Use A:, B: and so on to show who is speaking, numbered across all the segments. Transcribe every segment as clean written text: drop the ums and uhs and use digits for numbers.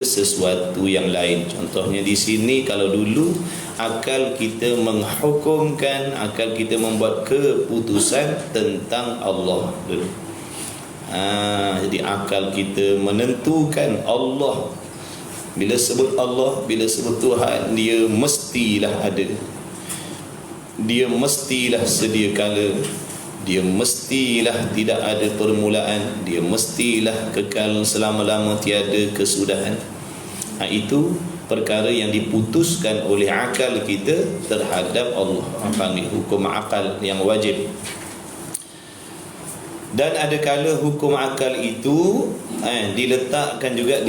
A: sesuatu yang lain. Contohnya di sini, kalau dulu akal kita menghukumkan, akal kita membuat keputusan tentang Allah dulu. Jadi akal kita menentukan Allah. Bila sebut Allah, bila sebut Tuhan, dia mestilah ada, dia mestilah sedia kala, dia mestilah tidak ada permulaan, dia mestilah kekal selama-lama tiada kesudahan. Itu perkara yang diputuskan oleh akal kita terhadap Allah. Panggil hukum akal yang wajib. Dan ada kala hukum akal itu diletakkan juga,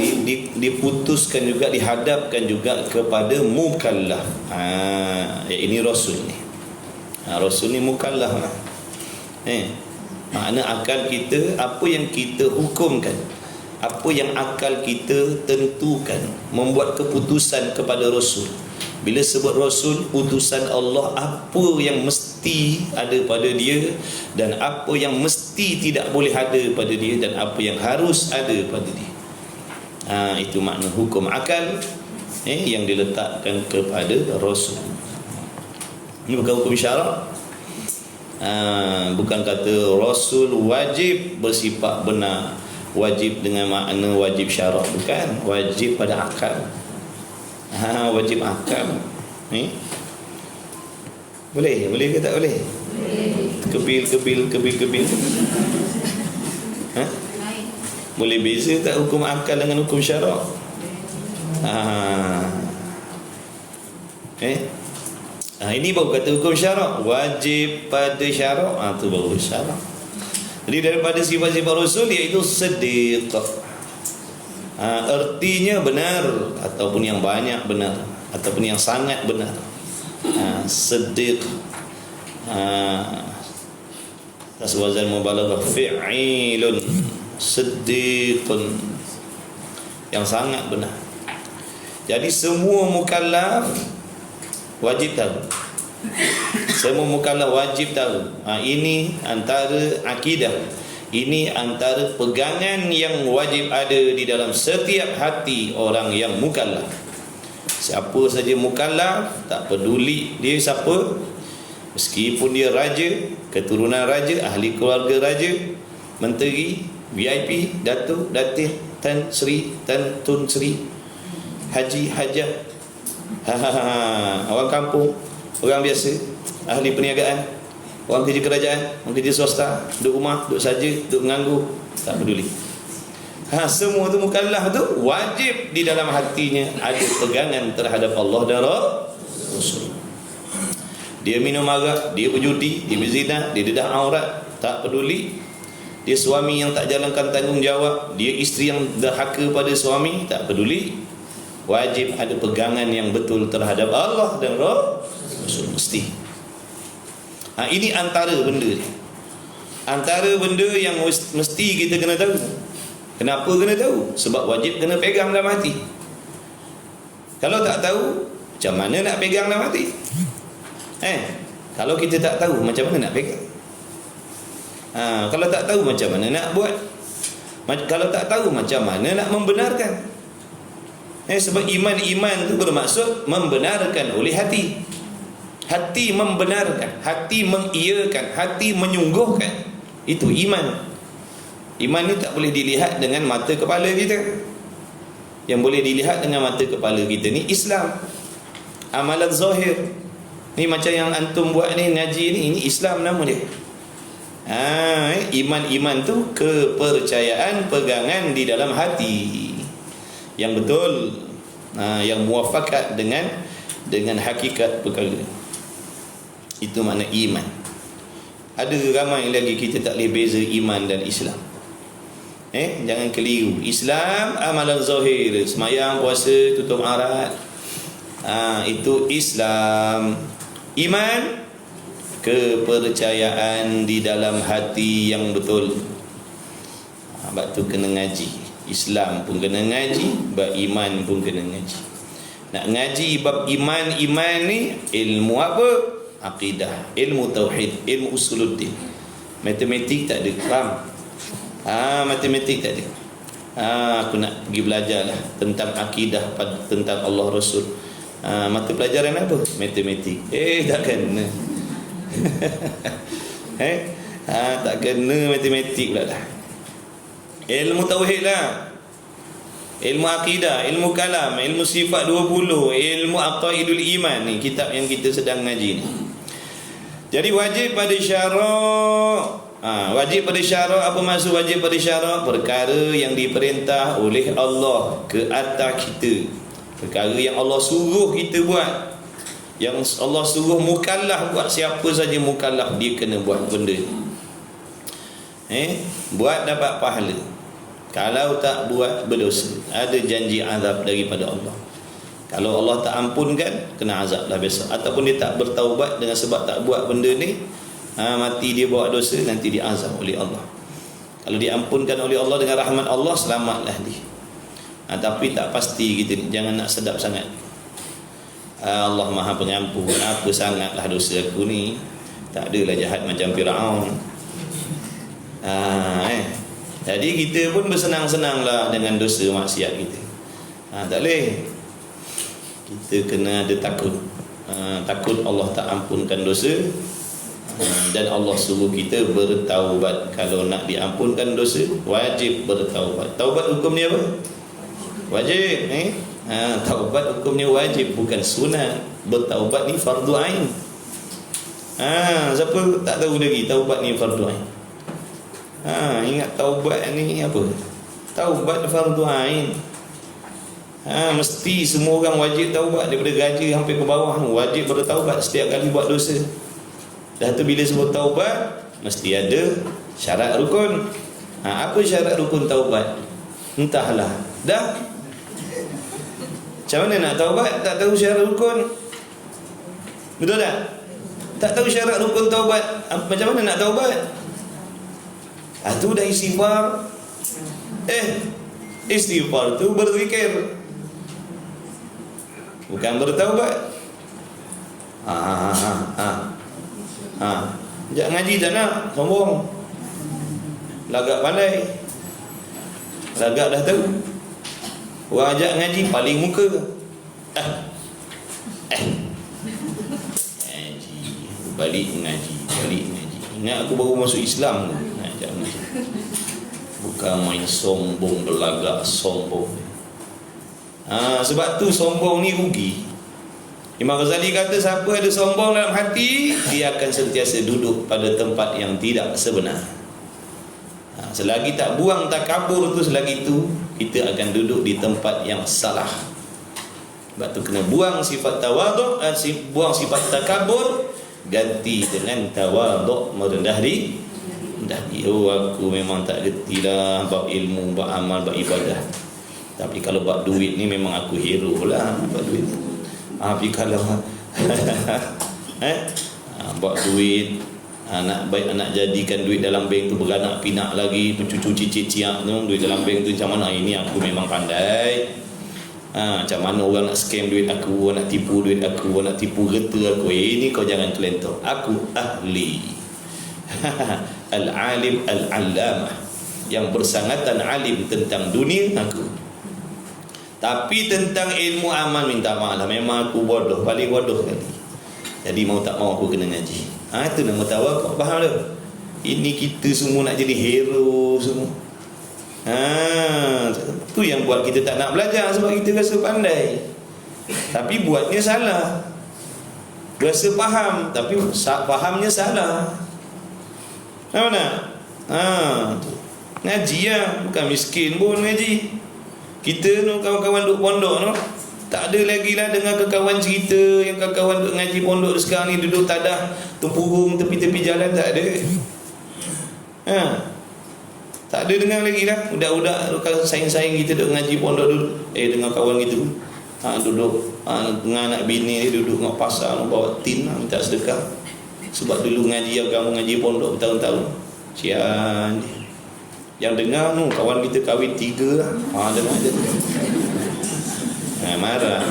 A: diputuskan juga, dihadapkan juga kepada mukallaf. Ini Rasul ni. Rasul ni mukallaf. Makna akal kita, apa yang kita hukumkan, apa yang akal kita tentukan, membuat keputusan kepada Rasul. Bila sebut Rasul, utusan Allah, apa yang mesti ada pada dia dan apa yang mesti tidak boleh ada pada dia dan apa yang harus ada pada dia. Itu makna hukum akal yang diletakkan kepada Rasul. Ini bukan hukum syarak. Bukan kata Rasul wajib bersifat benar, wajib dengan makna wajib syarak, bukan. Wajib pada akal. Wajib akal. Boleh ke tak boleh? Kebil. Boleh beza tak hukum akal dengan hukum syarak? Ini baru kata hukum syarak. Wajib pada syarak, tu baru syarak. Jadi daripada sifat-sifat Rasul, iaitu siddiq. Artinya benar, ataupun yang banyak benar, ataupun yang sangat benar. Siddiq taswazan mubalaghah, fi'ilun, siddiqun, yang sangat benar. Jadi semua mukallaf wajib tahu. Semua mukallaf wajib tahu. Ini antara akidah, ini antara pegangan yang wajib ada di dalam setiap hati orang yang mukallaf. Siapa saja mukallaf, tak peduli dia siapa, meskipun dia raja, keturunan raja, ahli keluarga raja, menteri, VIP, datuk, datin, tan sri, tan tun sri, haji, hajah, orang kampung, orang biasa, ahli perniagaan, orang kerja kerajaan, orang kerja swasta, duduk rumah, duduk saja, duduk menganggur, tak peduli. Semua tu mukallaf tu wajib di dalam hatinya ada pegangan terhadap Allah dan Rasul. Dia minum arak, dia berjudi, dia berzina, dia dedah aurat, tak peduli. Dia suami yang tak jalankan tanggungjawab, dia isteri yang derhaka pada suami, tak peduli. Wajib ada pegangan yang betul terhadap Allah dan Rasul, mesti. Ini antara benda, antara benda yang mesti kita kena tahu. Kenapa kena tahu? Sebab wajib kena pegang dalam hati. Kalau tak tahu, macam mana nak pegang dalam hati? Kalau kita tak tahu, macam mana nak pegang? Kalau tak tahu, macam mana nak buat? Kalau tak tahu, macam mana nak membenarkan? Sebab iman tu bermaksud membenarkan oleh hati. Hati membenarkan, hati mengiyakan, hati menyungguhkan. Itu iman. Iman ni tak boleh dilihat dengan mata kepala kita. Yang boleh dilihat dengan mata kepala kita ni Islam, amalan zahir. Ni macam yang antum buat ni, ngaji ni, ini Islam nama dia. Iman tu kepercayaan, pegangan di dalam hati yang betul, yang muafakat dengan hakikat perkara. Itu makna iman. Ada ramai lagi kita tak boleh beza iman dan Islam. Jangan keliru. Islam amalan zahir, semayang, puasa, tutup aurat, itu Islam. Iman kepercayaan di dalam hati yang betul. Sebab tu kena ngaji. Islam pun kena ngaji, bab iman pun kena ngaji. Nak ngaji bab iman ni ilmu apa? Akidah, ilmu tauhid, ilmu usuluddin. Matematik tak ada, faham? Matematik tak ada. Aku nak pergi belajar lah tentang akidah, tentang Allah Rasul. Mata pelajaran apa? Matematik. Tak kena. Tak kena matematik pula dah. Ilmu tauhid lah, ilmu akidah, ilmu kalam, ilmu sifat 20, ilmu aqaidul iman ni, kitab yang kita sedang ngaji ni. Jadi wajib pada syarak. Wajib pada syarak, apa maksud wajib pada syarak? Perkara yang diperintah oleh Allah ke atas kita, perkara yang Allah suruh kita buat, yang Allah suruh mukallaf buat. Siapa saja mukallaf, dia kena buat benda ni. Buat dapat pahala, kalau tak buat berdosa, ada janji azab daripada Allah. Kalau Allah tak ampunkan, kena azab lah besok. Ataupun dia tak bertaubat dengan sebab tak buat benda ni, mati dia bawa dosa, nanti dia azab oleh Allah. Kalau diampunkan oleh Allah dengan rahmat Allah, selamatlah dia. Tapi tak pasti kita ni, jangan nak sedap sangat. Allah Maha Pengampun, apa sangatlah dosa aku ni, tak adalah jahat macam Firaun. Jadi kita pun bersenang-senanglah dengan dosa maksiat kita. Tak boleh. Kita kena ada takut. Takut Allah tak ampunkan dosa, dan Allah suruh kita bertaubat. Kalau nak diampunkan dosa, wajib bertaubat. Taubat hukumnya apa? Wajib. Taubat hukumnya wajib, bukan sunat. Bertaubat ni fardu ain. Siapa tak tahu lagi taubat ni fardu ain? Ingat taubat ni apa? Taubat fardu ain. Mesti semua orang wajib taubat, daripada gaji sampai ke bawah wajib bertaubat setiap kali buat dosa. Dah tu bila sebut taubat, mesti ada syarat rukun. Apa syarat rukun taubat? Entahlah. Dah. Macam mana nak taubat tak tahu syarat rukun? Betul tak? Tak tahu syarat rukun taubat, macam mana nak taubat? Tu dah istighfar. Istighfar tu berzikir, bukan bertaubat. Sekejap ngaji tak nak, sombong. Lagak pandai, lagak dah tahu. Orang ajak ngaji paling muka. Ngaji, balik ngaji. Ingat aku baru masuk Islam tu. Bukan main sombong, berlagak sombong. Sebab tu sombong ni rugi. Imam Ghazali kata, siapa ada sombong dalam hati, dia akan sentiasa duduk pada tempat yang tidak sebenar. Selagi tak buang takabur tu, selagi tu kita akan duduk di tempat yang salah. Sebab tu kena buang sifat tawaduk, buang sifat takabur, ganti dengan tawaduk, merendah diri. Aku memang tak reti lah bab ilmu, bab amal, bab ibadah. Tapi kalau bab duit ni memang aku hero lah bab duit. Tapi kalau bab duit, nak jadikan duit dalam bank tu beranak pinak lagi, pencucu cicit-ciak tu, duit dalam bank tu macam mana? Ini aku memang pandai. Macam mana orang nak scam duit aku, orang nak tipu duit aku, orang nak tipu reta aku. Ini kau jangan kelentor. Aku ahli. Al-alim al-allamah, yang bersangatan alim tentang dunia aku. Tapi tentang ilmu amal, minta maaf lah, memang aku bodoh, paling bodoh kali. Jadi mau tak mau aku kena ngaji. Itu nama tawakal. Faham tak? Ini kita semua nak jadi hero semua. Tu yang buat kita tak nak belajar, sebab kita rasa pandai tapi buatnya salah. Rasa faham tapi fahamnya salah. Tahu tak? Ngaji lah, bukan miskin pun ngaji. Kita tu kawan-kawan duduk pondok tu, tak ada lagi lah dengar kawan cerita yang kawan duduk ngaji pondok sekarang ni duduk tadah tempurung tepi-tepi jalan, tak ada. Tak ada dengar lagi lah. Budak-budak kalau saing-saing kita duduk ngaji pondok dulu, dengan kawan kita duduk dengan anak bini dia duduk kat pasar bawa tin minta sedekah. Sebab dulu ngaji agama, ngaji pondok bertahun-tahun. Sian dia. Yang dengar tu kawan kita kahwin 3 lah. Dengar je. Marah.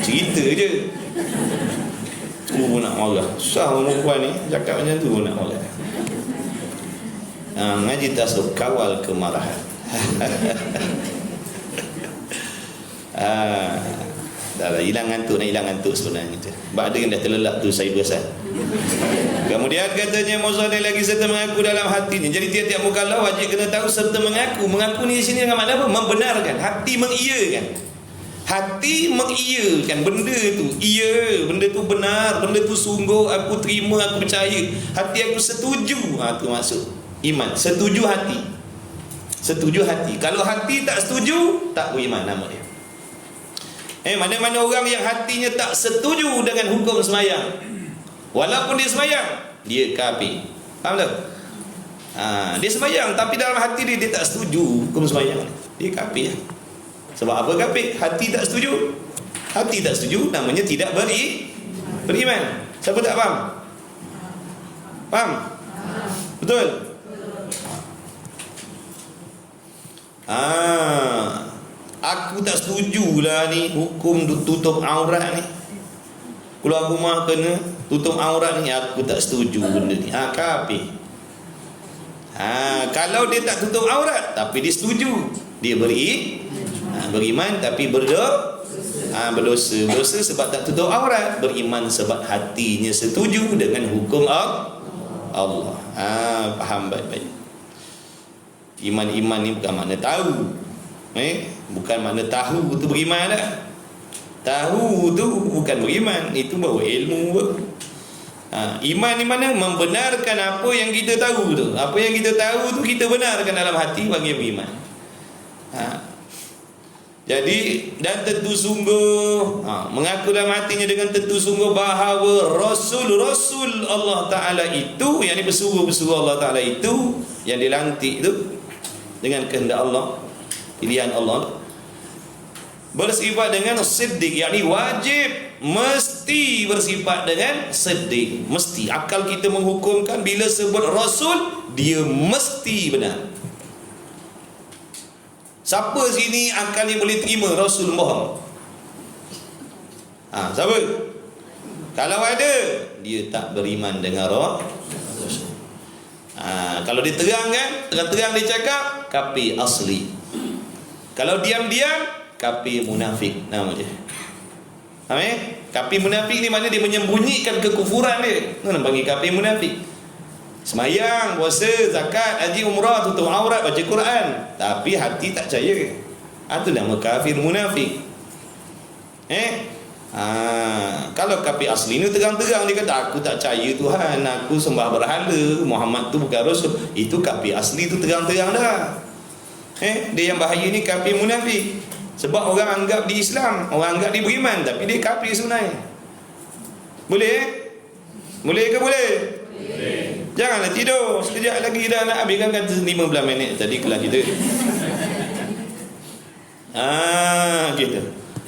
A: Cerita je. Tu pun nak marah. Susah perempuan ni cakap macam tu pun nak marah. Ngaji tasawuf kawal kemarahan. Dah hilang ngantuk, nak hilang ngantuk sebenarnya tu. Sebab ada yang dah terlelap tu, saya perasan. Kemudian katanya Muzani lagi serta mengaku dalam hatinya. Jadi tiap-tiap mukallaf wajib kena tahu serta mengaku. Mengaku ni di sini dengan makna apa? Membenarkan. Hati mengiyakan. Hati mengiyakan benda tu. Ya, benda tu benar, benda tu sungguh, aku terima, aku percaya. Hati aku setuju. Tu maksud iman. Setuju hati. Setuju hati. Kalau hati tak setuju, tak beriman nama dia. Mana-mana orang yang hatinya tak setuju dengan hukum sembahyang, walaupun dia sembahyang, dia kafir. Faham tak? Dia sembahyang tapi dalam hati dia tak setuju hukum sembahyang, dia kafir. Sebab apa kafir? Hati tak setuju. Hati tak setuju namanya tidak beriman. Siapa tak faham? Faham? Betul? Aku tak setujulah ni hukum tutup aurat ni. Keluar rumah kena tutup aurat ni, aku tak setuju benda ni. Kafir. Kalau dia tak tutup aurat tapi dia setuju, dia beriman tapi berdosa. Berdosa sebab tak tutup aurat. Beriman sebab hatinya setuju dengan hukum Allah. Faham baik-baik. Iman-iman ni bukan makna tahu. Bukan makna tahu tu beriman dah. Tahu tu bukan beriman, itu baru ilmu. Iman ni mana? Membenarkan apa yang kita tahu tu. Apa yang kita tahu tu kita benarkan dalam hati, bagi beriman. Jadi dan tentu sungguh mengaku dalam hatinya dengan tentu sungguh bahawa Rasul Allah Ta'ala itu, yang bersuruh Allah Ta'ala itu, yang dilantik itu dengan kehendak Allah, pilihan Allah, bersifat dengan siddiq, yakni wajib, mesti bersifat dengan siddiq. Mesti. Akal kita menghukumkan bila sebut Rasul, dia mesti benar. Siapa sini akal yang boleh terima Rasul bohong? Siapa? Kalau ada, dia tak beriman dengan Rasul. Kalau dia terang dia cakap, kafir asli. Kalau diam-diam, kafir munafik nama dia. Kafir munafik ni mana dia menyembunyikan kekufuran dia. Mana panggil kafir munafik? Semayang, puasa, zakat, haji, umrah, tutup aurat, baca Quran, tapi hati tak percaya. Itu nama kafir munafik. Kalau kafir asli ni terang-terang dia kata, aku tak percaya Tuhan, aku sembah berhala, Muhammad tu bukan Rasul. Itu kafir asli tu terang-terang dah. Dia yang bahaya ni kafir munafik. Sebab orang anggap di Islam, orang anggap dia beriman, tapi dia kafir sebenarnya. Boleh? Boleh ke boleh? Boleh. Janganlah tidur. Sekejap lagi dah nak habiskan, kata 15 minit tadi kelas kita. Gitu.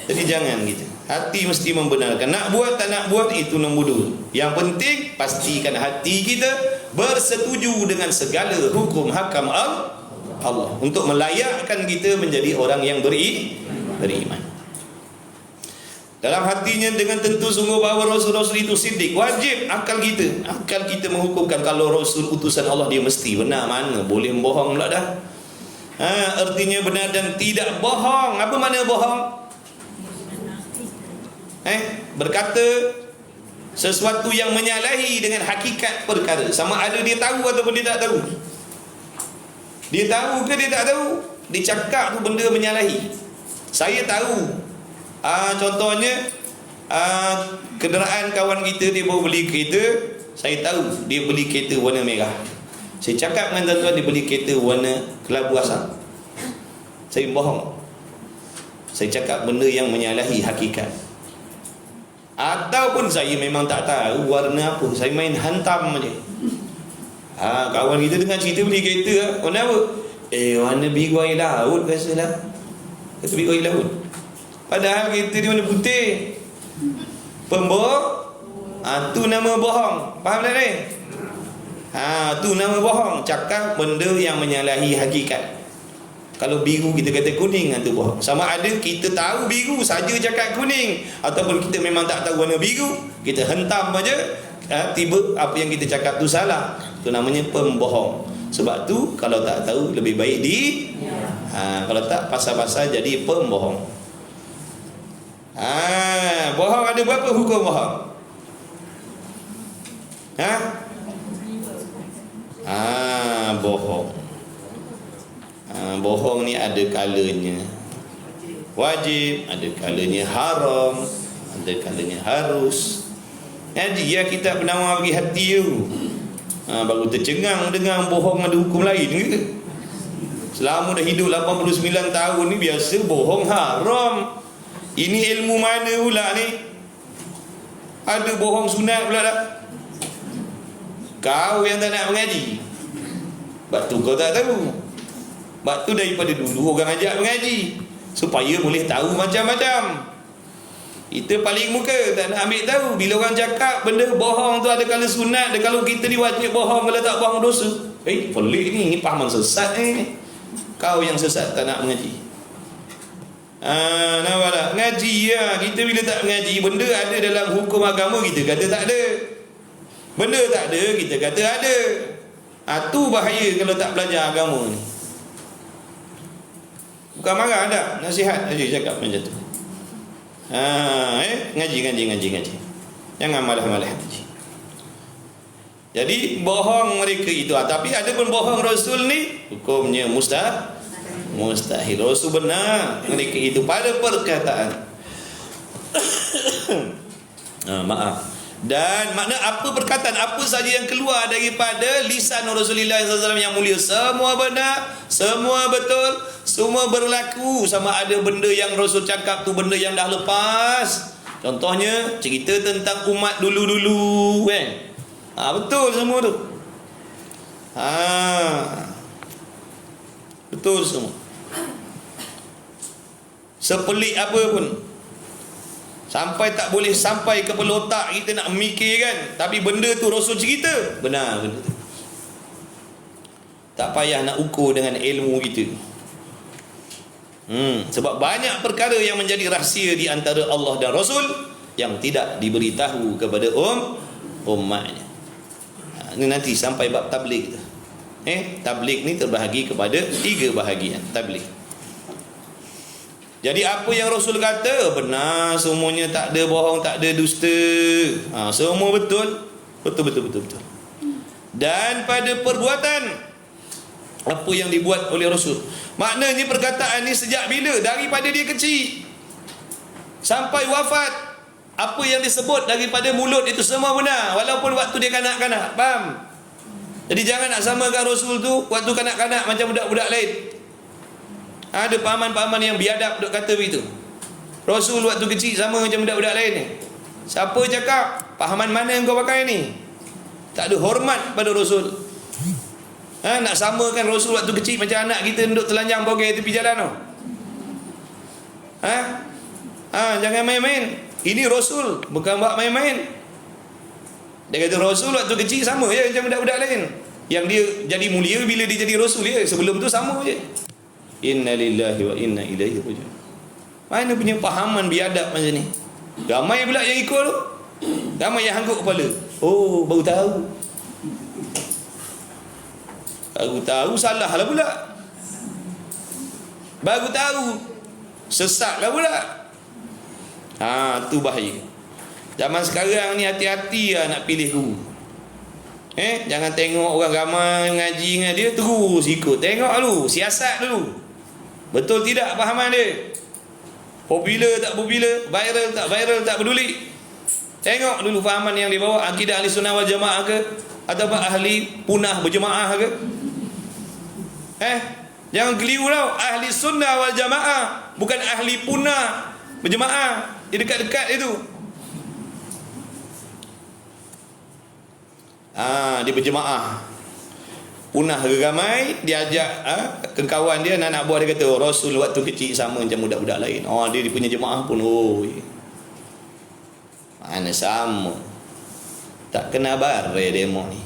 A: Jadi jangan gitu. Hati mesti membenarkan. Nak buat tak nak buat itu nombor 2. Yang penting pastikan hati kita bersetuju dengan segala hukum hakam Allah, untuk melayakkan kita menjadi orang yang beriman. Dalam hatinya dengan tentu sungguh bahawa Rasul-Rasul itu siddiq. Wajib akal kita menghukumkan kalau Rasul utusan Allah dia mesti benar. Mana boleh bohong pula dah. Artinya benar dan tidak bohong. Apa makna bohong? Berkata sesuatu yang menyalahi dengan hakikat perkara. Sama ada dia tahu ataupun dia tak tahu. Dia tahu ke dia tak tahu? Dia cakap tu benda menyalahi. Saya tahu. Contohnya kenderaan kawan kita, dia baru beli kereta. Saya tahu dia beli kereta warna merah. Saya cakap dengan tuan-tuan dia beli kereta warna kelabu asam. Saya bohong. Saya cakap benda yang menyalahi hakikat. Ataupun saya memang tak tahu warna apa, saya main hantam je. Kawan kita dengar cerita beli kereta, warna apa? Warna biru air laut biasalah. Kata biru air laut. Padahal kereta dia warna putih. Pembohong. Tu nama bohong. Faham tak ni? Tu nama bohong. Cakap benda yang menyalahi hakikat. Kalau biru kita kata kuning, itu bohong. Sama ada kita tahu biru saja cakap kuning, ataupun kita memang tak tahu warna biru, kita hentam aja, tiba apa yang kita cakap tu salah. Itu namanya pembohong. Sebab tu kalau tak tahu lebih baik kalau tak pasal-pasal jadi pembohong. Bohong ada berapa hukum bohong? Bohong. Bohong ni ada kalanya wajib, ada kalanya haram, ada kalanya harus. Jadi ya kita penawar bagi hati tu. Baru tercengang dengar bohong ada hukum lain ke? Selama dah hidup 89 tahun ni biasa bohong haram. Ini ilmu mana pula ni? Ada bohong sunat pula dah. Kau yang tak nak mengaji. Sebab tu kau tak tahu. Sebab tu daripada dulu orang ajak mengaji, supaya boleh tahu macam-macam. Kita paling muka tak nak ambil tahu. Bila orang cakap benda bohong tu ada kala sunat, ada kalau kita diwajib bohong, kalau tak bohong dosa. Pelik ni pahaman sesat ni. Kau yang sesat tak nak mengaji. Nampak tak? Ngaji ya. Kita bila tak mengaji, benda ada dalam hukum agama kita kata tak ada. Benda tak ada kita kata ada. Tu bahaya kalau tak belajar agama ni. Bukan marah tak, nasihat aja cakap macam tu. Ngaji. Jangan malah-malah ngaji. Jadi bohong mereka itu. Tapi ada pun bohong Rasul ni hukumnya mustahil. Rasul benar mereka itu pada perkataan. Maaf. Dan makna apa perkataan, apa saja yang keluar daripada lisan Rasulullah SAW yang mulia, semua benar, semua betul, semua berlaku. Sama ada benda yang Rasul cakap tu benda yang dah lepas. Contohnya cerita tentang umat dulu-dulu kan. Betul semua tu. Betul semua. Sepelik apa pun, sampai tak boleh sampai ke kepala otak kita nak memikir kan. Tapi benda tu Rasul cerita, benar benda tu. Tak payah nak ukur dengan ilmu kita. Sebab banyak perkara yang menjadi rahsia di antara Allah dan Rasul yang tidak diberitahu kepada umatnya. Ini nanti sampai bab tabligh. Tabligh ni terbahagi kepada 3 bahagian tabligh. Jadi apa yang Rasul kata benar semuanya, tak ada bohong, tak ada dusta. Semua betul. Betul. Dan pada perbuatan apa yang dibuat oleh Rasul. Maknanya perkataan ni sejak bila? Daripada dia kecil sampai wafat, apa yang disebut daripada mulut itu semua benar, walaupun waktu dia kanak-kanak. Faham? Jadi jangan nak samakan Rasul tu waktu kanak-kanak macam budak-budak lain. Ada pahaman-pahaman yang biadab duk kata begitu. Rasul waktu kecil sama macam budak-budak lain ni. Siapa cakap pahaman mana yang kau pakai ni? Tak ada hormat pada Rasul. Nak samakan Rasul waktu kecil macam anak kita duduk telanjang bogey tepi jalan tu. Jangan main-main. Ini Rasul, bukan buat main-main. Dia kata Rasul waktu kecil sama je macam budak-budak lain. Yang dia jadi mulia bila dia jadi Rasul je. Sebelum tu sama je. Inna lillahi wa inna ilaihi raji'un. Mana punya pahaman biadab macam ni? Ramai pula yang ikut tu. Ramai yang hangguk kepala. Baru tahu salah lah pula. Baru tahu sesat lah pula. Tu bahaya. Zaman sekarang ni hati-hati lah nak pilih guru. Jangan tengok orang ramai mengaji dengan dia terus ikut. Tengok dulu, siasat dulu. Betul tidak pahaman dia? Popular tak popular, viral tak peduli. Tengok dulu fahaman yang dia bawa. Akidah ahli sunnah wal jamaah ke, ataupun ahli punah berjemaah ke? Jangan keliru tau. Ahli sunnah wal jamaah, bukan ahli punah berjemaah. Dia dekat-dekat itu. Dia berjemaah, punah ramai, dia ajak kawan dia, anak buah dia kata Rasul waktu kecil sama macam budak-budak lain. Dia punya jemaah pun mana sama. Tak kena bare demo ni.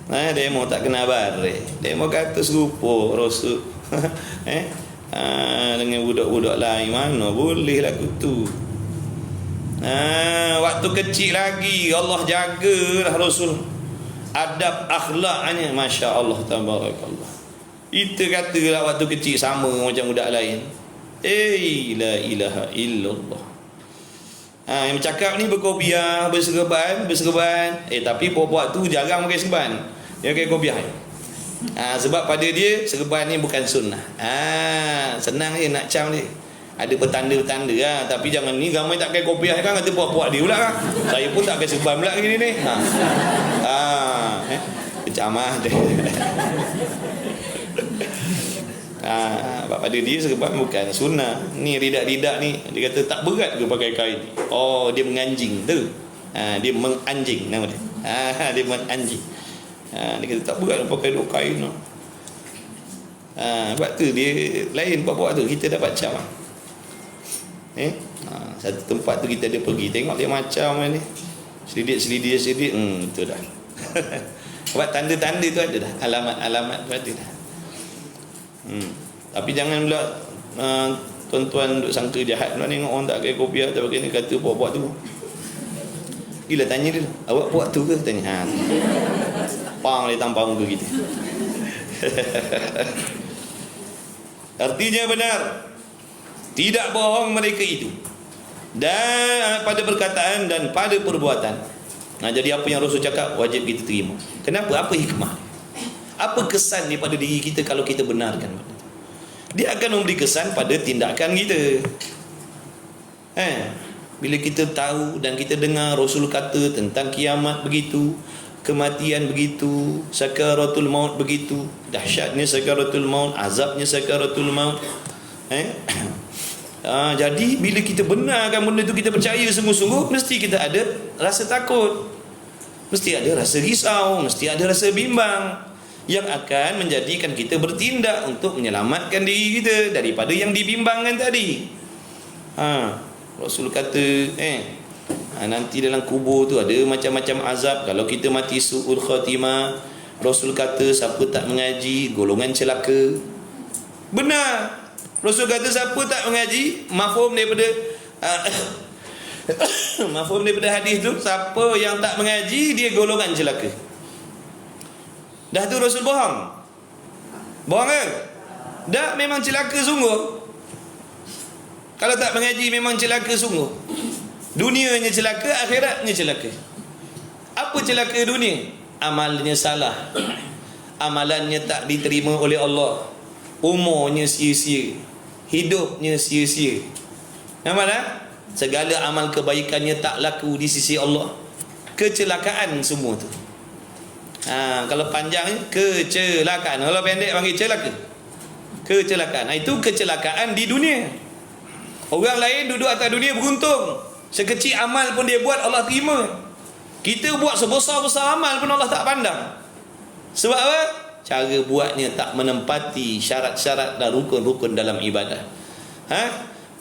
A: Demo tak kena bare. Demo kata serupa Rasul. Dengan budak-budak lain mana boleh lagu tu. Waktu kecil lagi Allah jagalah Rasul, adab akhlaknya, Masya Allah, tabarakallah. Kita katalah waktu kecil sama macam budak lain. La ilaha illallah. Yang bercakap ni berkopiah, berserban. Tapi puak-puak tu jarang pakai serban. Dia pakai kopiah. Sebab pada dia serban ni bukan sunnah. Senang je nak cam dia. Ada bertanda-tanda tapi jangan ni ramai tak pakai kopiah kan, kata puak-puak dia pula kan. Saya pun tak pakai serban pula gini ni. Kecamah dia. Pada dia serban bukan sunnah. Ni ridak-ridak ni dia kata tak berat ke pakai kain. Oh, dia menganjing tu. Dia menganjing nama dia. Dia menganjing. Dia kata tak berat pakai duk kain tu. Sebab tu dia lain buat-buat tu kita dapat cam. Satu tempat tu kita ada pergi tengok dia macam ni. Selidik. Betul dah. Sebab tanda-tanda tu ada dah. Alamat-alamat tu ada dah. Tapi jangan pula tuan-tuan duk sangka jahat pula tengok orang tak pakai kopiah tak pakai ni, kata buat-buat tu. Gila, tanya dia, awak buat tu ke? Tanya. Pang dia tampar muka kita. Artinya benar, tidak bohong mereka itu, dan pada perkataan dan pada perbuatan. Jadi apa yang Rasul cakap wajib kita terima. Kenapa? Apa hikmah? Apa kesan daripada diri kita kalau kita benarkan? Dia akan memberi kesan pada tindakan kita. Bila kita tahu dan kita dengar Rasul kata tentang kiamat begitu, kematian begitu, sakaratul maut begitu, dahsyatnya sakaratul maut, azabnya sakaratul maut. Jadi bila kita benarkan benda itu, kita percaya sungguh-sungguh, mesti kita ada rasa takut, mesti ada rasa risau, mesti ada rasa bimbang, yang akan menjadikan kita bertindak untuk menyelamatkan diri kita daripada yang dibimbangkan tadi. Rasul kata nanti dalam kubur tu ada macam-macam azab. Kalau kita mati su'ul khatimah, Rasul kata siapa tak mengaji golongan celaka. Benar. Rasul kata siapa tak mengaji, mafhum daripada mafhum daripada hadis tu, siapa yang tak mengaji dia golongan celaka. Dah tu Rasul bohong. Bohong ke? Dah, memang celaka sungguh. Kalau tak mengaji memang celaka sungguh. Dunianya celaka, akhiratnya celaka. Apa celaka dunia? Amalnya salah. Amalannya tak diterima oleh Allah. Umurnya sia-sia. Hidupnya sia-sia. Nampak tak? Segala amal kebaikannya tak laku di sisi Allah. Kecelakaan semua tu. Kalau panjangnya kecelakaan, kalau pendek panggil celaka. Kecelakaan. Itu kecelakaan di dunia. Orang lain duduk atas dunia beruntung. Sekecil amal pun dia buat Allah terima. Kita buat sebesar-besar amal pun Allah tak pandang. Sebab apa? Cara buatnya tak menempati syarat-syarat dan rukun-rukun dalam ibadah.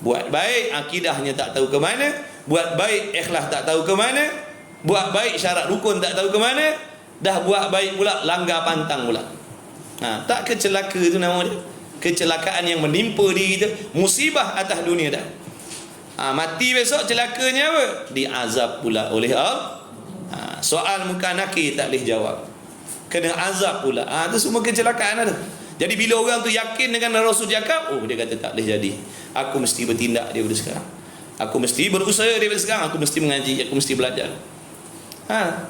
A: Buat baik, akidahnya tak tahu ke mana. Buat baik, ikhlas tak tahu ke mana. Buat baik, syarat rukun tak tahu ke mana. Dah buat baik pula, langgar pantang pula. Tak kecelaka tu nama dia. Kecelakaan yang menimpa diri kita, musibah atas dunia dah. Mati besok celakanya apa? Diazab pula oleh Allah. Soal muka nakir tak boleh jawab, kena azab pula. Itu semua kecelakaan ada. Jadi bila orang tu yakin dengan Rasul cakap, dia kata tak boleh jadi. Aku mesti bertindak daripada sekarang. Aku mesti berusaha daripada sekarang. Aku mesti mengaji, aku mesti belajar.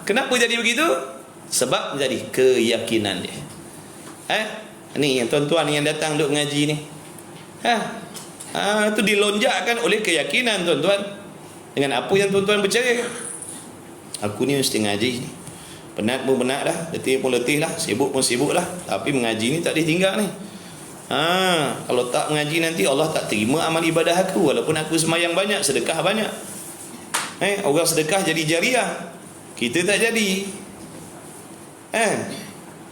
A: Kenapa jadi begitu? Sebab menjadi keyakinan dia. Ni yang tuan-tuan yang datang duk ngaji ni. Itu dilonjakkan oleh keyakinan tuan-tuan. Dengan apa yang tuan-tuan percaya. Aku ni mesti ngaji ni. Penat pun penat dah, letih pun letih lah, sibuk pun sibuk lah. Tapi mengaji ni tak boleh tinggal ni. Kalau tak mengaji nanti Allah tak terima amal ibadah aku. Walaupun aku semayang banyak, sedekah banyak. Orang sedekah jadi jariah, kita tak jadi.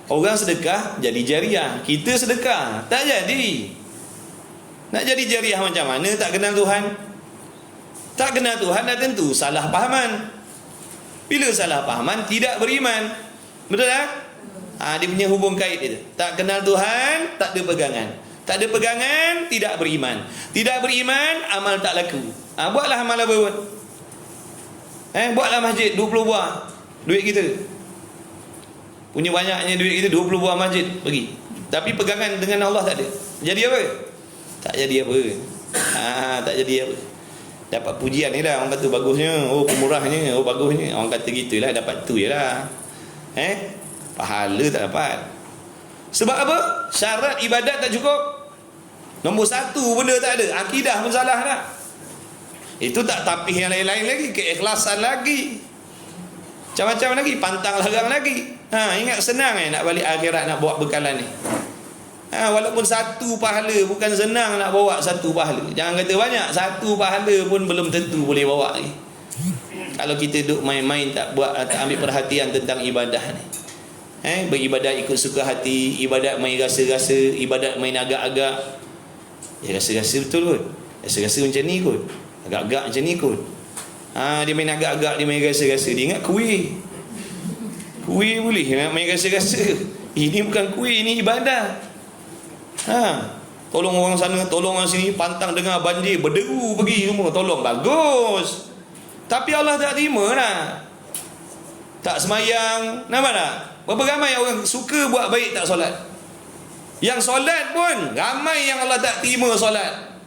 A: Orang sedekah jadi jariah, kita sedekah tak jadi. Nak jadi jariah macam mana tak kenal Tuhan? Tak kenal Tuhan dah tentu salah fahaman. Bila salah fahaman tidak beriman. Betul tak? Dia punya hubung kait dia. Tak kenal Tuhan, tak ada pegangan. Tak ada pegangan, tidak beriman. Tidak beriman, amal tak laku. Buatlah amal apa buat. Buatlah masjid 20 buah duit kita. Punya banyaknya duit kita 20 buah masjid pergi. Tapi pegangan dengan Allah tak ada. Jadi apa? Tak jadi apa. Tak jadi apa. Dapat pujian ni dah, orang kata bagusnya, oh pemurahnya, oh bagusnya, orang kata gitulah, dapat tu je lah. Pahala tak dapat. Sebab apa? Syarat ibadat tak cukup. Nombor satu benda tak ada, akidah pun salah dah. Itu tak tapih yang lain-lain lagi, keikhlasan lagi, macam-macam lagi, pantang larang lagi. Ingat senang nak balik akhirat, nak bawa bekalan ni. Walaupun satu pahala, bukan senang nak bawa satu pahala. Jangan kata banyak, satu pahala pun belum tentu boleh bawa lagi. Kalau kita duduk main-main, tak ambil perhatian tentang ibadah ni. Beribadat ikut suka hati, ibadat main rasa-rasa, ibadat main agak-agak. Ya rasa-rasa betul kot, rasa-rasa macam ni kot, agak-agak macam ni kot. Dia main agak-agak, dia main rasa-rasa, dia ingat kuih boleh nak main rasa-rasa. Ini bukan kuih, ini ibadah. Tolong orang sana, tolong orang sini, pantang dengar banjir, berderu pergi semua, tolong, bagus. Tapi Allah tak terima lah. Tak semayang, nampak tak? Berapa ramai orang suka buat baik tak solat? Yang solat pun ramai yang Allah tak terima solat.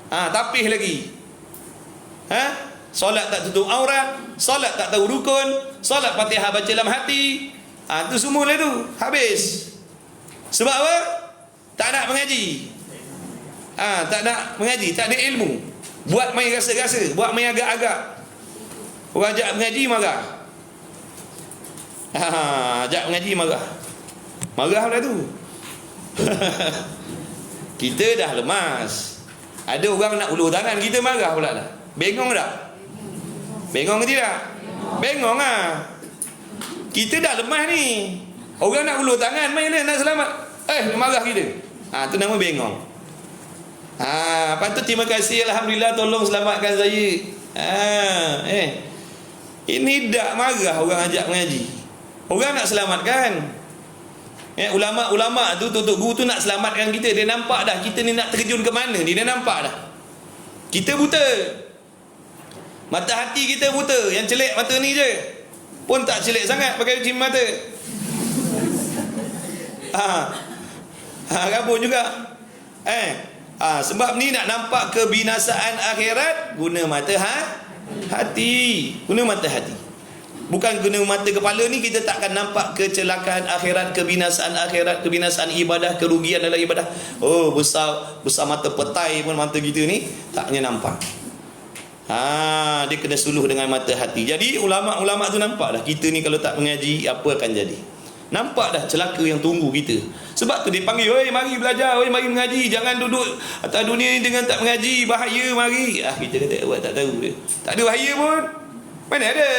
A: Tapih lagi. Solat tak tutup aurat, solat tak tahu rukun, solat Fatihah baca dalam hati. Tu semua lah tu, habis. Sebab apa? Tak nak mengaji. Tak nak mengaji, tak ada ilmu. Buat main rasa-rasa, buat main agak-agak. Orang ajak mengaji marah. Ajak mengaji marah. Marah pula tu. Kita dah lemas. Ada orang nak ulur tangan, kita marah pula dah. Bengong tak? Bengong ke tidak? Bengong lah. Kita dah lemas ni. Orang nak ulur tangan, mainlah nak selamat. Marah kita. Tu nama bengong. Patut terima kasih, alhamdulillah tolong selamatkan saya. Ini tak marah orang ajak mengaji. Orang nak selamatkan. Ulama-ulama tu, tutup guru tu nak selamatkan kita. Dia nampak dah kita ni nak terjun ke mana, dia nampak dah. Kita buta. Mata hati kita buta. Yang celik mata ni je. Pun tak celik sangat pakai uji mata. Rabun juga. Sebab ni nak nampak kebinasaan akhirat, guna mata hati. Guna mata hati. Bukan guna mata kepala ni, kita takkan nampak kecelakaan akhirat, kebinasaan akhirat, kebinasaan ibadah, kerugian dalam ibadah. Besar mata petai pun mata kita ni taknya nampak. Dia kena suluh dengan mata hati. Jadi ulama-ulama tu nampak dah kita ni kalau tak mengaji, apa akan jadi. Nampak dah celaka yang tunggu kita. Sebab tu dia panggil, oi mari belajar, oi mari mengaji, jangan duduk atas dunia ni dengan tak mengaji, bahaya, mari. Kita kata awak tak tahu dia. Tak ada bahaya pun. Mana ada?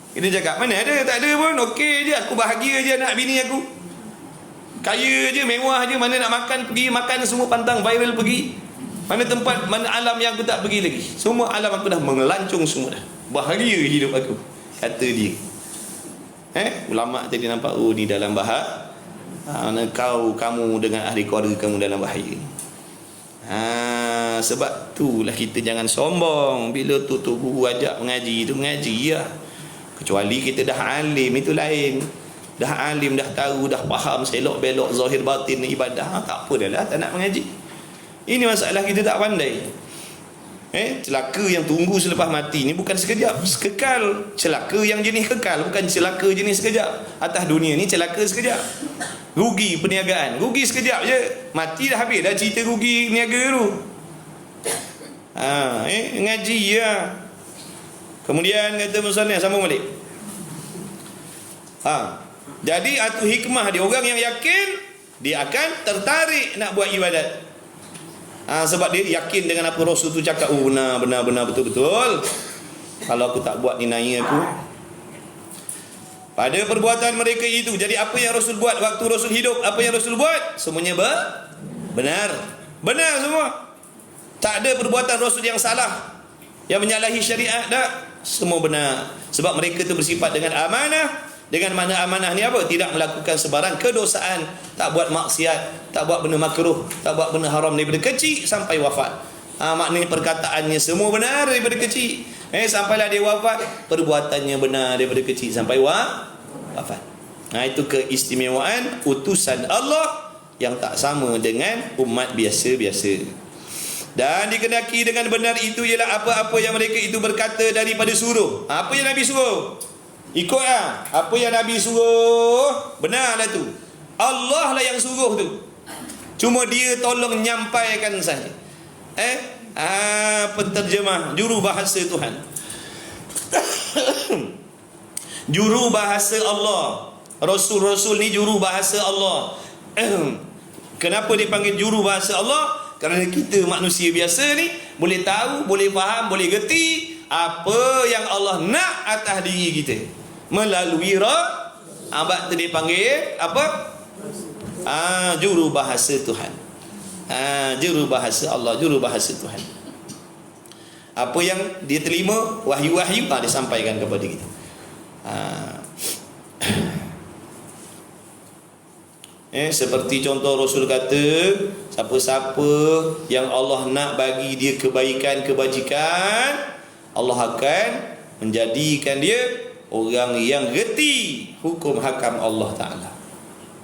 A: Kita cakap mana ada, tak ada pun, okey je, aku bahagia je anak bini aku. Kaya je, mewah je, mana nak makan pergi makan semua, pantang viral pergi. Mana tempat, mana alam yang aku tak pergi lagi. Semua alam aku dah mengelancung semua dah. Bahagia hidup aku, kata dia. Ulama tadi nampak, ni dalam bahaya. Kamu dengan ahli keluarga kamu dalam bahaya. Sebab itulah kita jangan sombong. Bila tutup guru ajak mengaji, itu mengaji ya. Kecuali kita dah alim, itu lain. Dah alim, dah tahu, dah faham selok belok zahir batin ibadah, tak apa dah lah, tak nak mengaji. Ini masalah kita tak pandai. Celaka yang tunggu selepas mati ni bukan sekejap, kekal. Celaka yang jenis kekal, bukan celaka jenis sekejap. Atas dunia ni celaka sekejap. Rugi perniagaan, rugi sekejap je. Mati dah habis dah cerita rugi niaga tu. Ngaji ya. Kemudian kata musannaf, sambung balik. Jadi itu hikmah dia. Orang yang yakin, dia akan tertarik nak buat ibadat. Sebab dia yakin dengan apa Rasul tu cakap. Benar betul-betul. Kalau aku tak buat ni naik aku. Pada perbuatan mereka itu. Jadi apa yang Rasul buat waktu Rasul hidup, apa yang Rasul buat, semuanya benar. Benar semua. Tak ada perbuatan Rasul yang salah, yang menyalahi syariat, tak. Semua benar. Sebab mereka itu bersifat dengan amanah. Dengan mana amanah ni apa? Tidak melakukan sebarang kedosaan, tak buat maksiat, tak buat benda makruh, tak buat benda haram daripada kecil sampai wafat. Maknanya perkataannya semua benar daripada kecil. Sampailah dia wafat, perbuatannya benar daripada kecil sampai wafat. Itu keistimewaan utusan Allah yang tak sama dengan umat biasa-biasa. Dan dikendaki dengan benar itu ialah apa-apa yang mereka itu berkata daripada suruh. Apa yang Nabi suruh? Ikut lah. Apa yang Nabi suruh, benarlah tu. Allah lah yang suruh tu. Cuma dia tolong nyampaikan saja. Penterjemah, juru bahasa Tuhan. Juru bahasa Allah. Rasul-rasul ni juru bahasa Allah. Kenapa dipanggil juru bahasa Allah? Kerana kita manusia biasa ni boleh tahu, boleh faham, boleh gerti apa yang Allah nak atas diri kita melalui roh. Abad tu dipanggil apa? Juru bahasa Tuhan. Juru bahasa Allah, juru bahasa Tuhan. Apa yang dia terima, wahyu-wahyu dia sampaikan kepada kita. Seperti contoh Rasul kata, siapa-siapa yang Allah nak bagi dia kebaikan, kebajikan, Allah akan menjadikan dia orang yang reti hukum hakam Allah Ta'ala.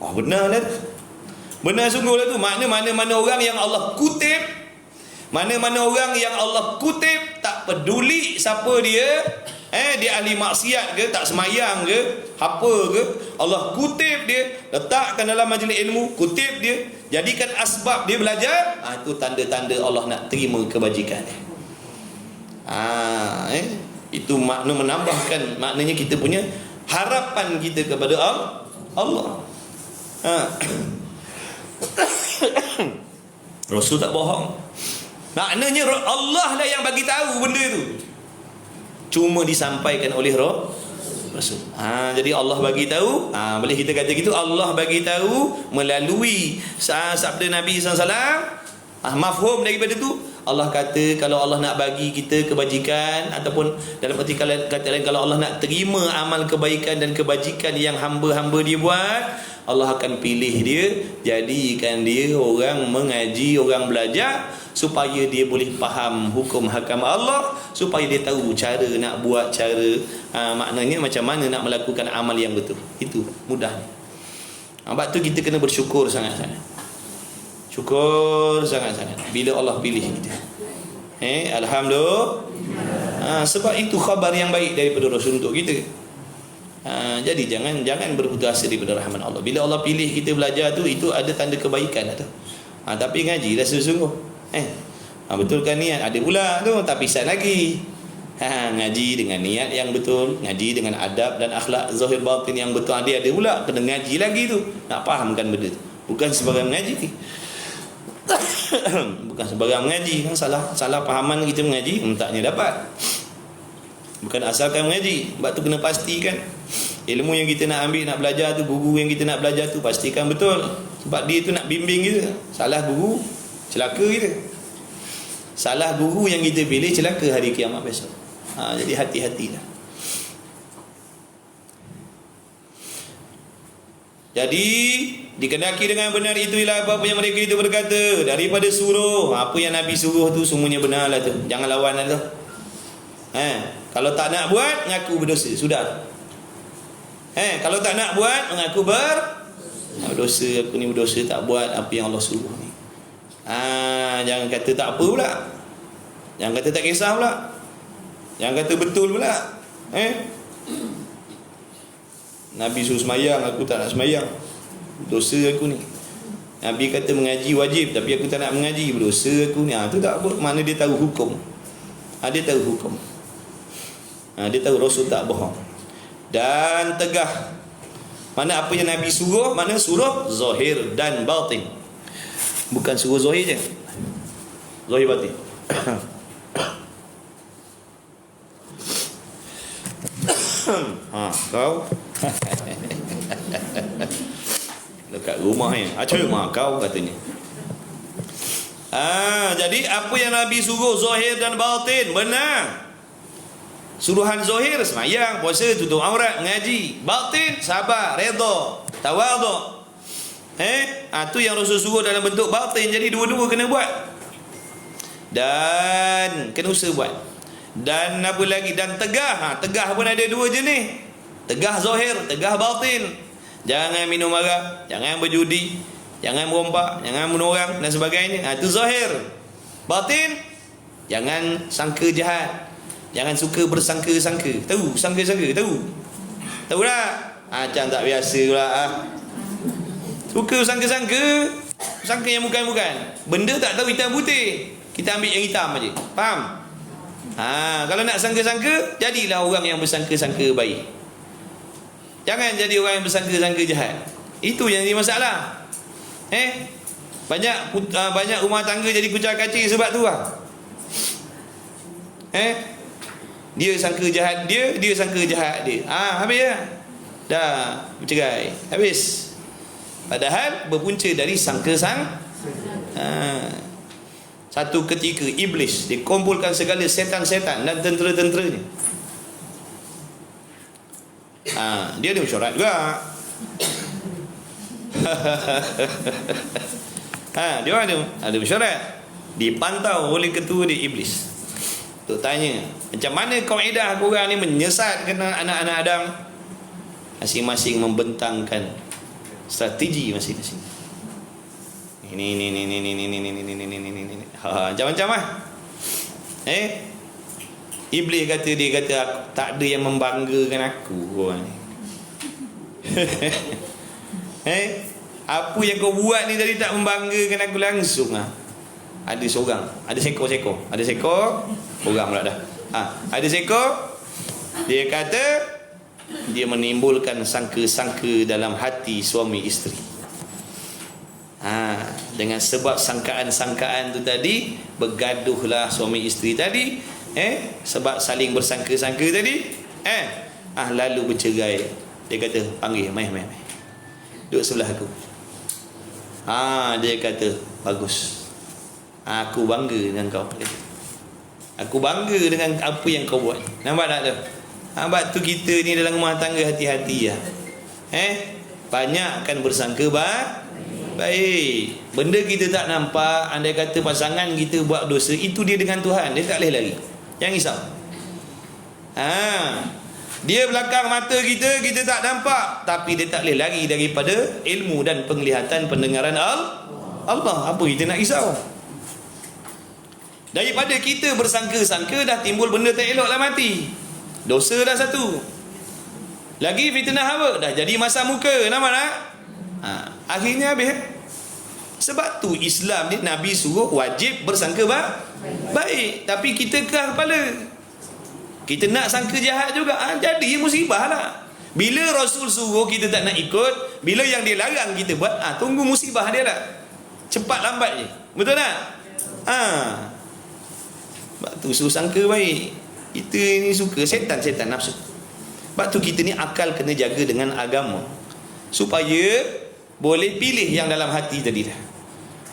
A: Benar lah, benar sungguh lah tu. Mana-mana orang yang Allah kutip, mana-mana orang yang Allah kutip, tak peduli siapa dia, dia ahli maksiat ke, tak semayang ke, apa ke, Allah kutip dia, letakkan dalam majlis ilmu, kutip dia, jadikan asbab dia belajar. Itu tanda-tanda Allah nak terima kebajikan dia. Itu makna menambahkan, maknanya kita punya harapan kita kepada Allah. Rasul tak bohong. Maknanya Allah lah yang bagi tahu benda tu, cuma disampaikan oleh Rasul. Jadi Allah bagi tahu, boleh kita kata gitu, Allah bagi tahu melalui sabda Nabi SAW. Mafhum daripada tu, Allah kata kalau Allah nak bagi kita kebajikan, ataupun dalam arti kata lain, kalau Allah nak terima amal kebaikan dan kebajikan yang hamba-hamba dia buat, Allah akan pilih dia, jadikan dia orang mengaji, orang belajar, supaya dia boleh faham hukum hakam Allah, supaya dia tahu cara nak buat, cara maknanya macam mana nak melakukan amal yang betul. Itu mudahnya. Sebab tu kita kena bersyukur sangat-sangat. Syukur sangat-sangat bila Allah pilih kita. Alhamdulillah. Sebab itu khabar yang baik daripada Rasul untuk kita. Jadi jangan berputus asa daripada rahmat Allah. Bila Allah pilih kita belajar tu, itu ada tanda kebaikan tu. Tapi ngaji dah sungguh-sungguh. Betulkan niat. Ada pula tu tapisan lagi. Ngaji dengan niat yang betul, ngaji dengan adab dan akhlak zahir batin yang betul. Ada pula kena ngaji lagi tu, nak fahamkan benda tu. Bukan sebarang mengaji. Bukan sebarang mengaji, kan salah fahaman kita mengaji, entaknya dapat. Bukan asalkan mengaji. Sebab tu kena pastikan ilmu yang kita nak ambil, nak belajar tu, guru yang kita nak belajar tu, pastikan betul. Sebab dia tu nak bimbing kita. Salah guru, celaka kita. Salah guru yang kita pilih, celaka hari kiamat besok. Jadi hati-hatilah. Jadi dikendaki dengan benar itu ialah apa yang mereka itu berkata daripada suruh. Apa yang Nabi suruh tu semuanya benar lah tu. Jangan lawan lah tu. Kalau tak nak buat, mengaku berdosa. Sudah. Kalau tak nak buat, mengaku berdosa. Aku ni berdosa, tak buat apa yang Allah suruh ni. Jangan kata tak apa pula. Jangan kata tak kisah pula. Jangan kata betul pula. Nabi suruh semayang, aku tak nak semayang, dosa aku ni. Nabi kata mengaji wajib, tapi aku tak nak mengaji, berdosa aku ni. Itu tak apa. Mana dia tahu hukum. Dia tahu hukum. Dia tahu Rasul tak bohong. Dan tegah. Mana apa yang Nabi suruh, mana suruh zahir dan batin. Bukan suruh zahir je, zahir batin. Kau dekat rumah ni, kau katanya. Jadi apa yang Nabi suruh zahir dan batin benar. Suruhan zahir semayang, puasa, tutup aurat, mengaji. Batin sabar, redha, tawaduk. Tu yang Rasul suruh dalam bentuk batin. Jadi dua-dua kena buat. Dan kena usaha buat. Dan apa lagi? Dan tegah. Tegah pun ada dua jenis. Tegah zahir, tegah batin. Jangan minum arak, jangan berjudi, jangan merompak, jangan bunuh orang dan sebagainya. Itu zahir. Batin, jangan sangka jahat. Jangan suka bersangka-sangka. Tahu sangka-sangka? Tahu tak? Macam tak biasa pula Suka sangka-sangka, sangka yang bukan-bukan. Benda tak tahu hitam putih, kita ambil yang hitam aja. Faham? Kalau nak sangka-sangka, jadilah orang yang bersangka-sangka baik. Jangan jadi orang yang bersangka-sangka jahat. Itu yang jadi masalah. Banyak rumah tangga jadi kucak-kacir sebab tu Dia sangka jahat dia sangka jahat dia. Habis dah. Dah bercerai. Habis. Padahal berpunca dari sangka-sangka. Satu ketika iblis dikumpulkan segala setan-setan dan tentera-tenteranya. Dia ada mesyuarat juga. Dia ada mesyuarat. Dipantau oleh ketua dia iblis. Untuk tanya, macam mana kaedah korang ni menyesatkan anak-anak Adam? Masing-masing membentangkan strategi masing-masing. Ini. Macam-macam Iblis kata, dia kata tak ada yang membanggakan aku korang ni. Apa yang kau buat ni tadi tak membanggakan aku langsung Ada seorang, ada seekor, orang pula dah. Ada seekor, dia kata dia menimbulkan sangka-sangka dalam hati suami isteri. Dengan sebab sangkaan-sangkaan tu tadi, bergaduhlah suami isteri tadi. Sebab saling bersangka-sangka tadi, lalu bercerai. Dia kata, panggil, mai. Duduk sebelah aku. Dia kata, bagus. Aku bangga dengan kau. Aku bangga dengan apa yang kau buat. Nampak tak tu? Sebab tu kita ni dalam rumah tangga hati-hati banyakkan bersangka baik. Benda kita tak nampak, andai kata pasangan kita buat dosa, itu dia dengan Tuhan, dia tak boleh lari. Jangan risau. Dia belakang mata kita, kita tak nampak, tapi dia tak boleh lari daripada ilmu dan penglihatan pendengaran Allah. Apa kita nak risau? Daripada kita bersangka-sangka, dah timbul benda tak elok dalam hati. Dosa dah satu. Lagi fitnah apa? Dah jadi masa muka. Nampak tak? Akhirnya habis. Sebab tu Islam ni Nabi suruh wajib bersangka baik. Tapi kita keras kepala. Kita nak sangka jahat juga. Jadi musibah lah. Bila Rasul suruh kita tak nak ikut, bila yang dia larang kita buat, tunggu musibah dia lah. Cepat lambat je. Betul tak? Sebab tu suruh sangka baik. Kita ni suka setan nafsu. Sebab tu kita ni akal kena jaga dengan agama, supaya boleh pilih yang dalam hati tadi dah.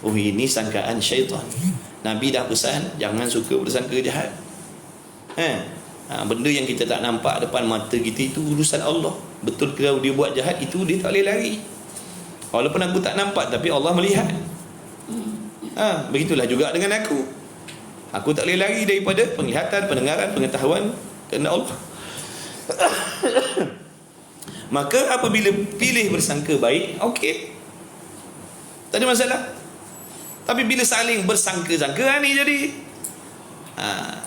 A: Ini sangkaan syaitan. Nabi dah pesan, jangan suka bersangka jahat. Benda yang kita tak nampak depan mata kita, itu urusan Allah. Betul kalau dia buat jahat, itu dia tak boleh lari. Walaupun aku tak nampak, tapi Allah melihat. Begitulah juga dengan aku. Aku tak boleh lari daripada penglihatan, pendengaran, pengetahuan kerana Allah. Maka apabila pilih bersangka baik, okey, tak ada masalah. Tapi bila saling bersangka-sangka ni jadi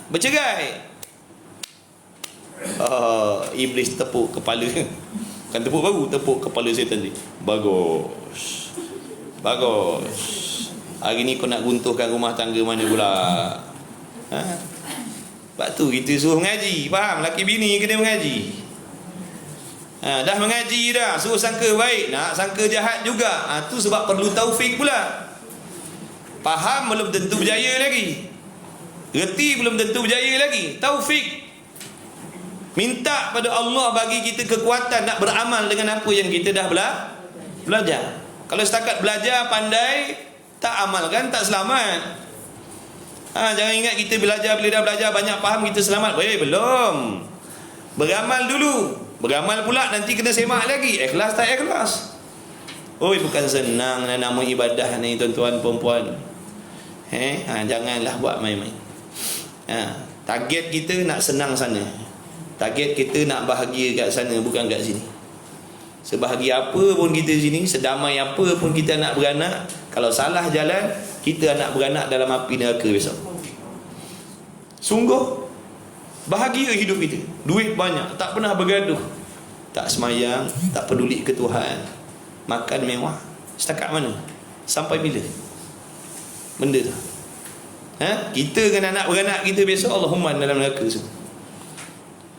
A: bercerai. Iblis tepuk kepala. Bukan tepuk baru, tepuk kepala setan ni. Bagus. Hari ni kau nak runtuhkan rumah tangga mana pula? Sebab tu kita suruh mengaji. Faham? Laki bini kena mengaji. Dah mengaji dah, suruh sangka baik, nak sangka jahat juga. Tu sebab perlu taufik pula. Faham belum tentu berjaya lagi. Reti belum tentu berjaya lagi. Taufik. Minta pada Allah bagi kita kekuatan nak beramal dengan apa yang kita dah belajar. Kalau setakat belajar pandai, tak amalkan, tak selamat. Jangan ingat kita belajar, bila dah belajar banyak faham kita selamat. Belum. Beramal dulu. Beramal pula nanti kena semak lagi. Ikhlas tak ikhlas. Bukan senang nama ibadah ni tuan-tuan perempuan. Janganlah buat main-main. Target kita nak senang sana. Target kita nak bahagia kat sana, bukan kat sini. Sebahagia apa pun kita sini, sedamai apa pun kita nak beranak, kalau salah jalan, kita anak beranak dalam api neraka besok. Sungguh bahagia hidup kita, duit banyak, tak pernah bergaduh, tak semayang, tak peduli ke Tuhan, makan mewah. Setakat mana? Sampai bila benda tu? Kita dengan anak beranak kita besok Allahumma dalam neraka semua.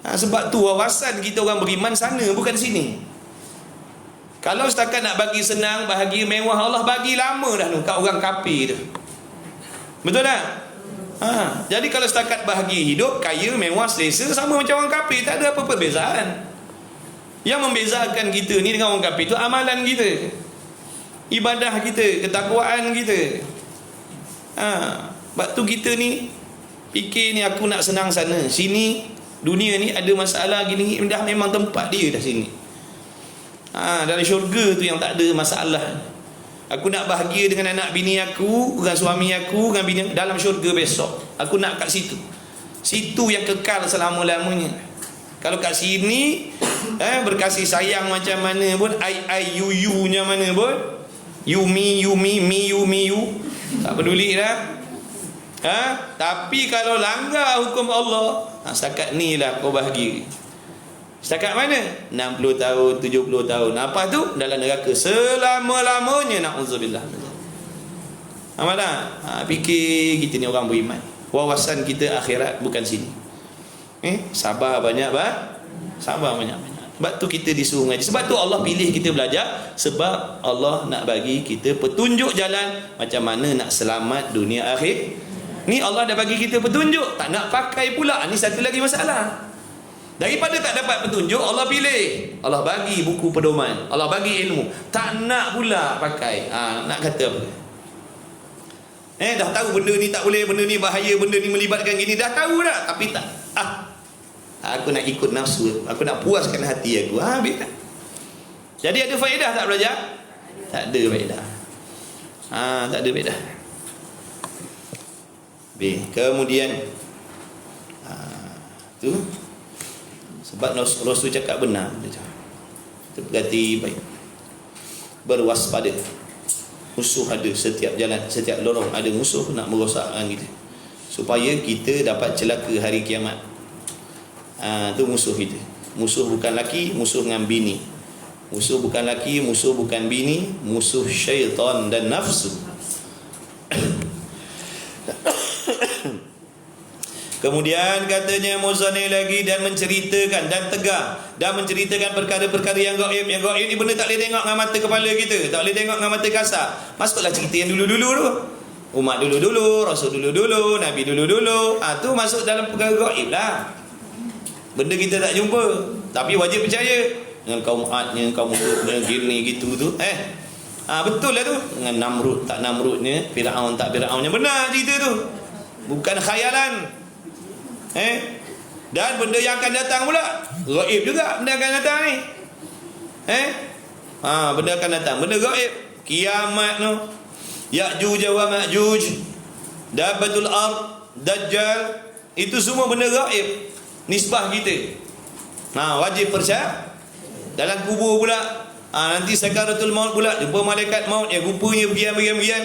A: Sebab tu wawasan kita orang beriman sana, bukan sini. Kalau setakat nak bagi senang, bahagia, mewah, Allah bagi lama dah tu kat orang kafir tu. Betul tak? Jadi kalau setakat bahagia hidup, kaya, mewah, selesa, sama macam orang kafir, tak ada apa perbezaan. Yang membezakan kita ni dengan orang kafir tu amalan kita, ibadah kita, ketakwaan kita. Sebab tu kita ni fikir ni, aku nak senang sana, sini dunia ni ada masalah gini, dah memang tempat dia dah sini. Dalam syurga tu yang tak ada masalah. Aku nak bahagia dengan anak bini aku, dengan suami aku, dengan bini dalam syurga besok. Aku nak kat situ. Situ yang kekal selama-lamanya. Kalau kat sini berkasih sayang macam mana pun, you nya mana pun, you me, me you, tak peduli dah. Tapi kalau langgar hukum Allah, setakat ni lah kau bahagia. Setakat mana? 60 tahun, 70 tahun. Apa tu? Dalam neraka selama-lamanya. Na'udzubillah. Amal tak? Fikir kita ni orang beriman. Wawasan kita akhirat, bukan sini. Sabar banyak, sabar banyak-banyak. Sebab tu kita disuruh ngaji. Sebab tu Allah pilih kita belajar. Sebab Allah nak bagi kita petunjuk jalan macam mana nak selamat dunia akhir. Ni Allah dah bagi kita petunjuk, tak nak pakai pula. Ni satu lagi masalah. Daripada tak dapat petunjuk, Allah pilih, Allah bagi buku pedoman, Allah bagi ilmu, tak nak pula pakai. Nak kata apa? Dah tahu benda ni tak boleh, benda ni bahaya, benda ni melibatkan gini, dah tahu dah, tapi tak. Aku nak ikut nafsu, aku nak puaskan hati aku. Habis. Jadi ada faedah tak belajar? Tak ada faedah. Tak ada faedah. Kemudian tu sebab Rasul cakap benar, kita berhati baik, berwaspada. Musuh ada setiap jalan, setiap lorong ada musuh nak merosakkan kita, supaya kita dapat celaka hari kiamat. Tu musuh kita. Musuh bukan laki, musuh dengan bini. Musuh bukan laki, musuh bukan bini, musuh syaitan dan nafsu. Kemudian katanya Muzani lagi, dan menceritakan dan tegar dan menceritakan perkara-perkara yang gaib. Yang gaib ni benda tak boleh tengok dengan mata kepala kita, tak boleh tengok dengan mata kasar. Masuklah cerita yang dulu-dulu tu. Umat dulu-dulu, Rasul dulu-dulu, Nabi dulu-dulu. Tu masuk dalam perkara gaib lah. Benda kita tak jumpa, tapi wajib percaya. Dengan kaum Adnya, kaum Hudnya, gini gitu tu. Betul lah tu. Dengan Namrud tak Namrudnya, Firaun tak Firaunnya. Benar cerita tu, bukan khayalan. Dan benda yang akan datang pula gaib juga. Benda akan datang ni benda akan datang, benda gaib. Kiamat tu, Ya'juj wa Ma'juj, Dabbatul Ard, Dajjal, itu semua benda gaib. Nisbah kita wajib percaya. Dalam kubur pula, nanti sakaratul maut pula, jumpa malaikat maut yang rupanya begian-begian,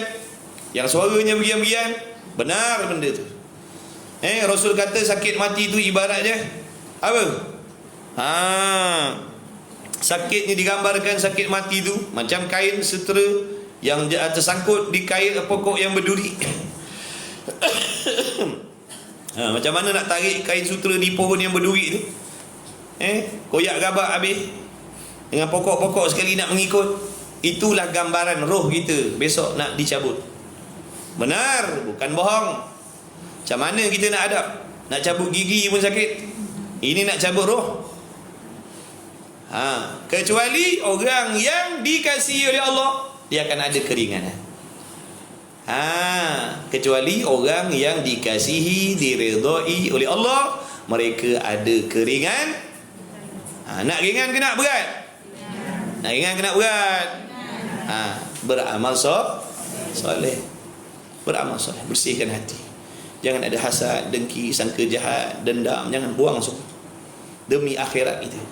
A: yang suaranya begian-begian. Benar benda tu. Rasul kata sakit mati tu ibaratnya apa? Sakitnya digambarkan, sakit mati tu macam kain sutera yang tersangkut di kain pokok yang berduri. Macam mana nak tarik kain sutera di pohon yang berduri tu? Koyak gabak habis. Dengan pokok-pokok sekali nak mengikut. Itulah gambaran roh kita besok nak dicabut. Benar, bukan bohong. Macam mana kita nak hadap? Nak cabut gigi pun sakit, ini nak cabut roh. Kecuali orang yang dikasihi oleh Allah, dia akan ada keringanan. Kecuali orang yang dikasihi, diredai oleh Allah, mereka ada keringan. Nak ringan ke nak berat? Nak ringan ke nak berat? Beramal soleh. Beramal soleh, bersihkan hati. Jangan ada hasad, dengki, sangka jahat, dendam. Jangan, buang semua. Demi akhirat kita,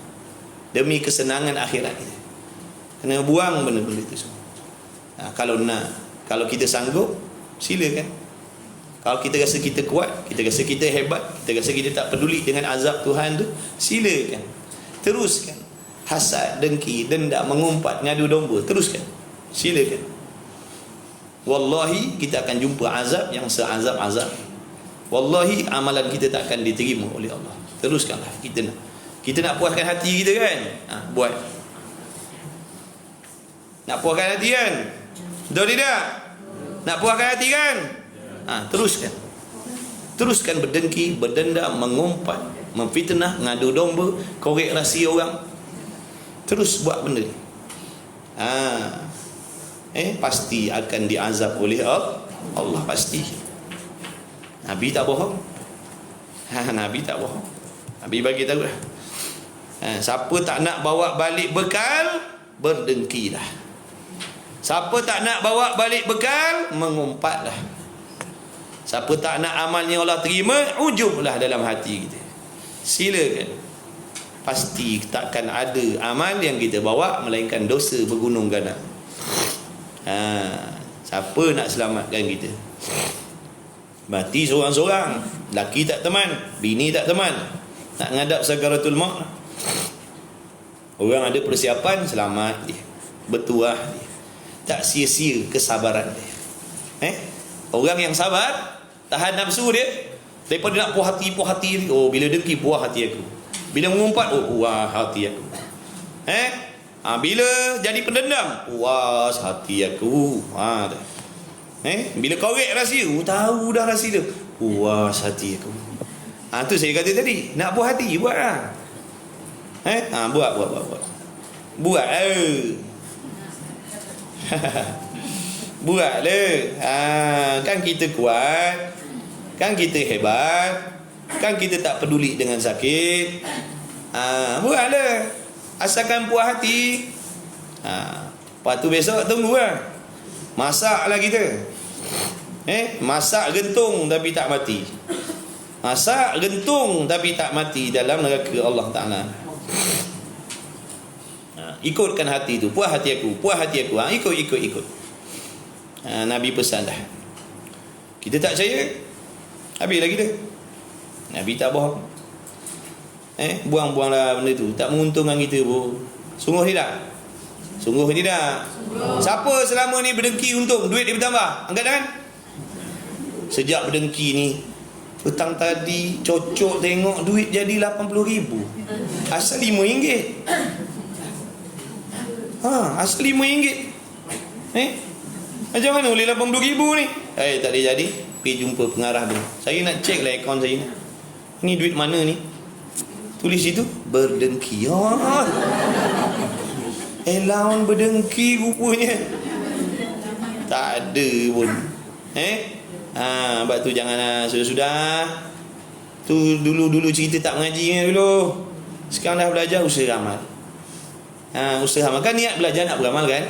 A: demi kesenangan akhirat kita, kena buang benda-benda itu semua. Kalau kita sanggup, Silakan. Kalau kita rasa kita kuat, kita rasa kita hebat, kita rasa kita tak peduli dengan azab Tuhan tu, silakan. Teruskan. Hasad, dengki, dendam, mengumpat, ngadu domba, teruskan. Silakan. Wallahi kita akan jumpa azab yang seazab-azab. Wallahi amalan kita tak akan diterima oleh Allah. Teruskanlah. Kita nak puaskan hati kita kan, buat. Nak puaskan hati kan, betul tidak? Nak puaskan hati kan, teruskan. Teruskan berdengki, berdendam, mengumpat, memfitnah, ngadu domba, korek rahsia orang. Terus buat benda ni. Pasti akan diazab oleh Allah, pasti. Nabi tak bohong. Nabi tak bohong. Nabi bagi tahu dah. Siapa tak nak bawa balik bekal, berdengkilah. Siapa tak nak bawa balik bekal, mengumpatlah. Siapa tak nak amalnya Allah terima, ujublah dalam hati kita. Silakan. Pasti takkan ada amal yang kita bawa melainkan dosa bergunung ganap. Siapa nak selamatkan kita? Mati seorang-seorang, laki tak teman, bini tak teman, nak ngadap sakaratul maut. Orang ada persiapan, selamat dia, bertuah dia, tak sia-sia kesabaran dia. Orang yang sabar, tahan nafsu dia, daripada nak puas hati, oh bila dengki puas hati aku, bila mengumpat, oh puas hati aku. Bila jadi pendendam, puas hati aku. Bila korek rahsia, tahu dah rahsia dia, puas hati aku. Tu saya kata tadi, nak puas hati, buatlah. Buat. Buatlah. Kan kita kuat, kan kita hebat, kan kita tak peduli dengan sakit. Buatlah. Asalkan puas hati. Lepas tu besok tunggulah. Masaklah kita. Masak gentung tapi tak mati. Masak gentung tapi tak mati dalam neraka Allah Ta'ala. Ikutkan hati tu, puas hati aku, puas hati aku. Ikut. Nabi pesan dah. Kita tak percaya, habis lagi dah. Nabi tak bohong. Buang-buanglah benda tu, tak menguntungkan kita pun. Sungguh tidak? Siapa selama ni berdengki untung, duit dia bertambah? Angkat tangan. Sejak berdengki ni, petang tadi cocok tengok duit jadi 80,000. Asal RM5. Asal RM5. Macam mana boleh 80,000 ni? Tak boleh jadi. Pergi jumpa pengarah dia. Saya nak cek lah akaun saya ni duit mana ni? Tulis itu berdengki. Lawan berdengki rupanya. Tak ada pun. Sebab tu janganlah, sudah-sudah. Tu dulu cerita tak mengaji dulu. Sekarang dah belajar, usaha amal. Usaha amal. Kan niat belajar nak beramal kan?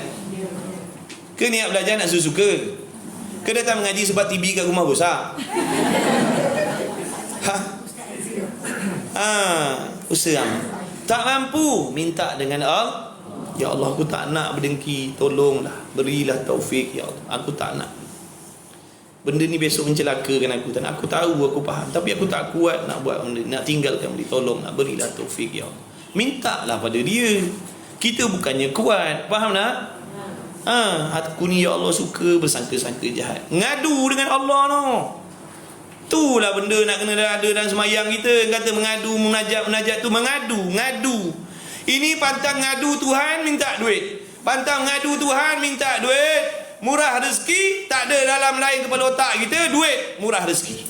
A: Ke niat belajar nak suka-suka? Ke datang mengaji sebab TV kat rumah rosak? Usaha amal. Tak mampu, minta dengan Allah. Ya Allah, aku tak nak berdengki, tolonglah, berilah taufik ya Allah. Aku tak nak benda ni besok mencelakakan aku. Tak nak. Aku tahu, aku faham, tapi aku tak kuat nak buat benda, nak tinggalkan benda. Tolonglah, berilah taufik ya Allah. Mintalah pada dia. Kita bukannya kuat, faham tak? Aku ni ya Allah suka bersangka-sangka jahat. Ngadu dengan Allah no. Itulah benda nak kena ada dalam semayang kita. Kata mengadu, munajat tu ngadu. Ini pantang ngadu Tuhan minta duit. Pantang ngadu Tuhan minta duit. Murah rezeki tak ada dalam lain kepala otak kita, duit murah rezeki.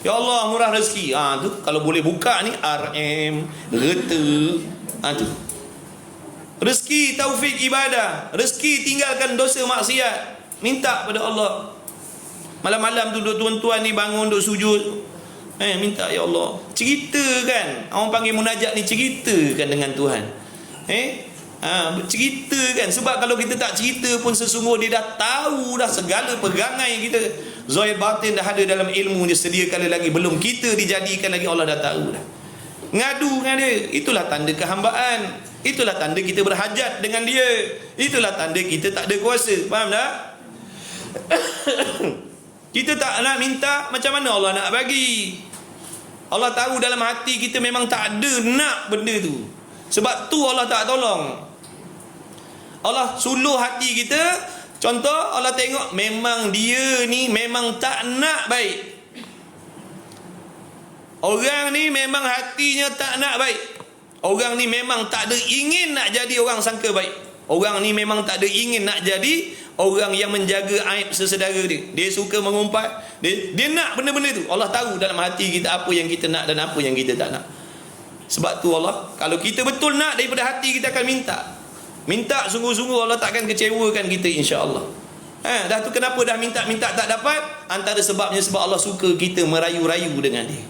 A: Ya Allah murah rezeki. Tu kalau boleh buka ni RM, reta. Tu. Rezeki taufik ibadah, rezeki tinggalkan dosa maksiat. Minta pada Allah. Malam-malam tu tuan-tuan ni bangun duk sujud. Minta ya Allah. Ceritakan. Orang panggil munajat ni, ceritakan dengan Tuhan. Ceritakan. Sebab kalau kita tak cerita pun sesungguh dia dah tahu dah segala pegangai kita. Zahir batin dah ada dalam ilmu dia sedia kala lagi. Belum kita dijadikan lagi, Allah dah tahu dah. Ngadu dengan dia. Itulah tanda kehambaan. Itulah tanda kita berhajat dengan dia. Itulah tanda kita tak ada kuasa. Faham tak? Kita tak nak minta, macam mana Allah nak bagi? Allah tahu dalam hati kita memang tak ada nak benda tu. Sebab tu Allah tak tolong. Allah suluh hati kita. Contoh, Allah tengok memang dia ni memang tak nak baik. Orang ni memang hatinya tak nak baik. Orang ni memang tak ada ingin nak jadi orang sangka baik. Orang ni memang tak ada ingin nak jadi orang yang menjaga aib sesedara dia. Dia suka mengumpat. Dia nak benda-benda tu. Allah tahu dalam hati kita apa yang kita nak dan apa yang kita tak nak. Sebab tu Allah, kalau kita betul nak daripada hati, kita akan minta. Minta sungguh-sungguh, Allah takkan kecewakan kita, insya-Allah. Dah tu kenapa dah minta tak dapat? Antara sebabnya sebab Allah suka kita merayu-rayu dengan dia.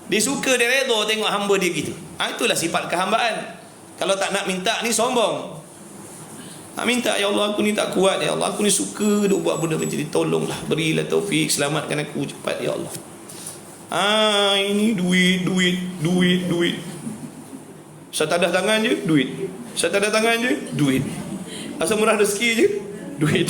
A: Dia suka, dia redha tengok hamba dia gitu. Itulah sifat kehambaan. Kalau tak nak minta ni sombong. Nak minta, ya Allah aku ni tak kuat, ya Allah aku ni suka duk buat benda macam ni, tolonglah, berilah taufik, selamatkan aku cepat ya Allah. Ini duit. Saya tadah tangan je, duit. Saya tadah tangan je, duit. Asal murah rezeki je, duit.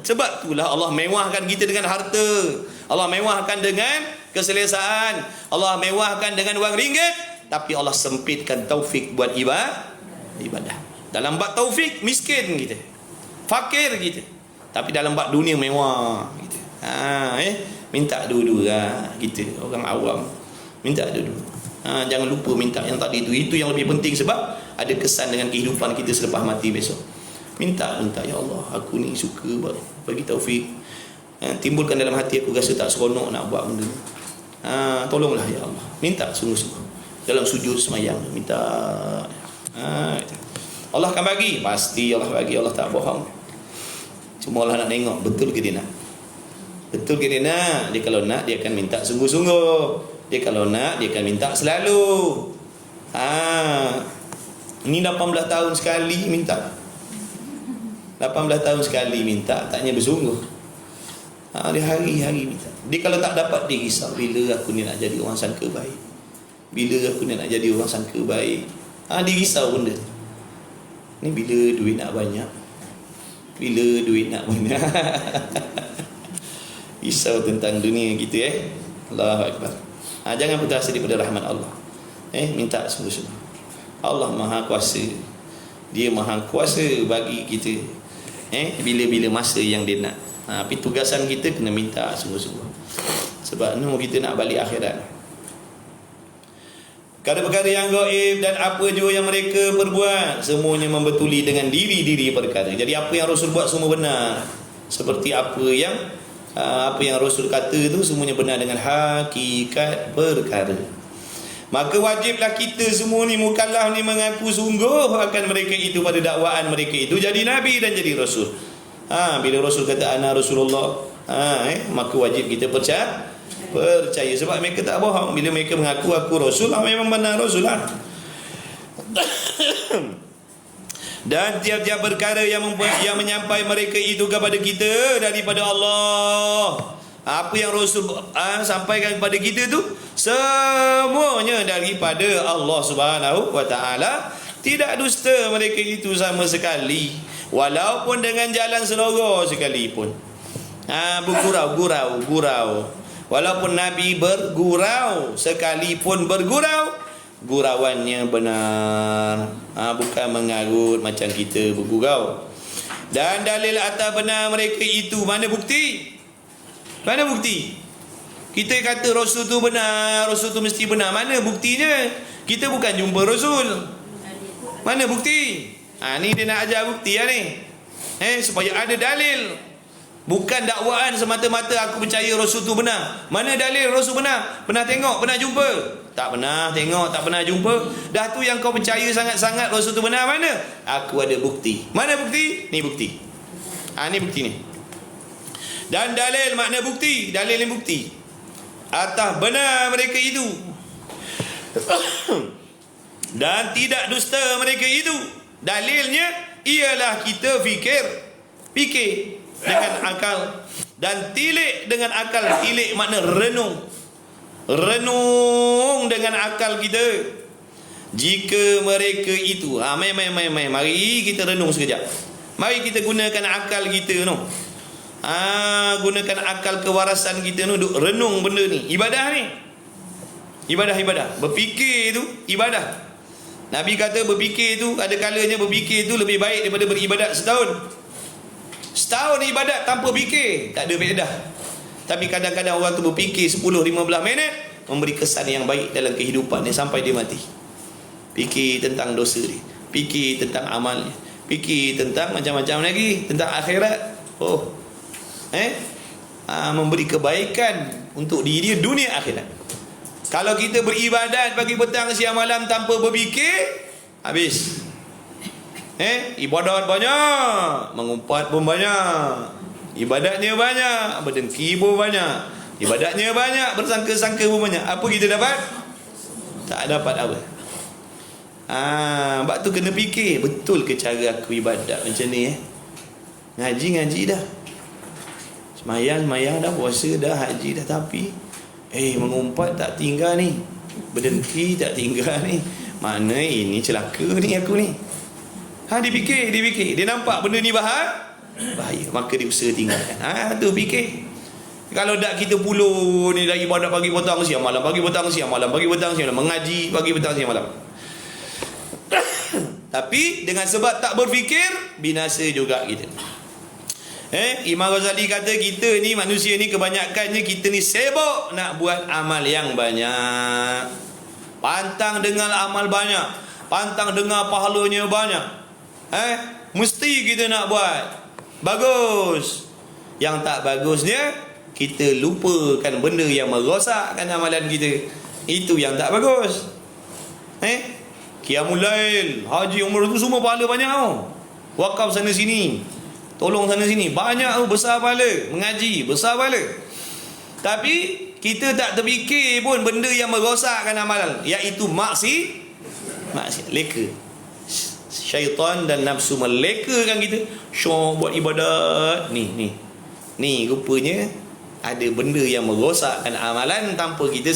A: Sebab itulah Allah mewahkan kita dengan harta. Allah mewahkan dengan keselesaan. Allah mewahkan dengan wang ringgit. Tapi Allah sempitkan taufik buat ibadah. Dalam bab taufik miskin kita, fakir kita. Tapi dalam bab dunia mewah kita. Minta dulu kita orang awam. Minta dulu. Jangan lupa minta yang tadi itu. Itu yang lebih penting sebab ada kesan dengan kehidupan kita selepas mati besok. Minta, ya Allah, aku ni suka bagi taufik. Timbulkan dalam hati aku rasa tak seronok nak buat benda ni. Tolonglah ya Allah. Minta sungguh-sungguh. Dalam sujud semayang minta. Allah akan bagi. Pasti Allah bagi. Allah tak bohong. Cuma Allah nak tengok betul ke dia nak. Betul ke dia nak. Dia kalau nak, dia akan minta sungguh-sungguh. Dia kalau nak, dia akan minta selalu. Ini 18 tahun sekali minta. 18 tahun sekali minta. Taknya bersungguh. Dia hari-hari minta. Dia kalau tak dapat, dia risau. Bila aku ni nak jadi orang sangka baik? Bila aku nak jadi orang sangka baik? Dia risau benda. Ni bila duit nak banyak? Bila duit nak banyak? Risau tentang dunia kita Allahu Akbar. Jangan putus asa daripada rahmat Allah. Minta sungguh-sungguh. Allah Maha Kuasa. Dia Maha Kuasa bagi kita bila-bila masa yang dia nak. Tapi tugasan kita kena minta sungguh-sungguh. Sebab kita nak balik akhirat. Perkara-perkara yang gaib dan apa juga yang mereka perbuat, semuanya membetuli dengan diri-diri perkara. Jadi apa yang Rasul buat semua benar. Seperti apa yang Rasul kata itu semuanya benar dengan hakikat perkara. Maka wajiblah kita semua ni mukallaf ni mengaku sungguh akan mereka itu pada dakwaan mereka itu jadi Nabi dan jadi Rasul. Bila Rasul kata ana Rasulullah, maka wajib kita percaya. Sebab mereka tak bohong. Bila mereka mengaku aku Rasul, memang benar Rasul lah. Dan tiap-tiap perkara yang menyampai mereka itu kepada kita daripada Allah. Apa yang Rasul sampaikan kepada kita tu semuanya daripada Allah Subhanahu wa taala. Tidak dusta mereka itu sama sekali, walaupun dengan jalan seloroh sekalipun. Bergurau. Walaupun Nabi bergurau, sekalipun bergurau, gurauannya benar, bukan mengarut macam kita bergurau. Dan dalil atas benar mereka itu, mana bukti? Mana bukti? Kita kata Rasul tu benar, Rasul tu mesti benar. Mana buktinya? Kita bukan jumpa Rasul. Mana bukti? Ni dia nak ajar bukti ni. Supaya ada dalil. Bukan dakwaan semata-mata aku percaya Rasul tu benar. Mana dalil Rasul benar? Pernah tengok? Pernah jumpa? Tak pernah tengok, tak pernah jumpa. Dah tu yang kau percaya sangat-sangat Rasul tu benar, mana? Aku ada bukti. Mana bukti? Ni bukti. Ni bukti ni. Dan dalil makna bukti. Dalil ni bukti atas benar mereka itu. Dan tidak dusta mereka itu. Dalilnya ialah kita fikir dengan akal. Dan tilik dengan akal. Tilik makna renung dengan akal kita. Jika mereka itu, mari kita renung sekejap. Mari kita gunakan akal kita no. Gunakan akal kewarasan kita no, duk renung benda ni. Ibadah ni. Ibadah. Berfikir itu ibadah. Nabi kata berfikir itu, ada kalanya berfikir itu lebih baik daripada beribadat setahun. Setahun ibadat tanpa fikir, tak ada faedah. Tapi kadang-kadang orang tu berfikir 10-15 minit, memberi kesan yang baik dalam kehidupan dia sampai dia mati. Fikir tentang dosa dia, fikir tentang amalnya, fikir tentang macam-macam lagi, tentang akhirat. Memberi kebaikan untuk diri dia dunia akhirat. Kalau kita beribadat pagi petang siang malam tanpa berfikir, habis. Ibadat banyak, mengumpat pun banyak, ibadatnya banyak, berdengki pun banyak, ibadatnya banyak, bersangka-sangka pun banyak. Apa kita dapat? Tak dapat apa. Sebab tu kena fikir, betul ke cara aku ibadat macam ni? Ngaji dah, semayang dah, puasa dah, haji dah, tapi mengumpat tak tinggal ni, berdengki tak tinggal ni, mana ini celaka ni aku ni. Dia fikir, dia nampak benda ni bahaya, maka dia usaha tinggalkan. Tu fikir. Kalau tak kita puluh ni dah ibadat pagi petang siang malam, pagi petang siang malam, pagi petang siang malam, mengaji pagi petang siang malam. Tapi dengan sebab tak berfikir, binasa juga kita. Imam Ghazali kata kita ni manusia ni kebanyakannya kita ni sibuk nak buat amal yang banyak, pantang dengar amal banyak, pantang dengar pahalanya banyak. Mesti kita nak buat bagus. Yang tak bagusnya kita lupakan benda yang merosakkan amalan kita. Itu yang tak bagus. Qiyamul Lail, haji, umrah tu semua pahala banyak tau. Wakaf sana sini, tolong sana sini, banyak besar pahala. Mengaji besar pahala. Tapi kita tak terfikir pun benda yang merosakkan amalan, iaitu maksiat, leka. Syaitan dan nafsu melekakan kita. Syok buat ibadat ni rupanya ada benda yang merosakkan amalan tanpa kita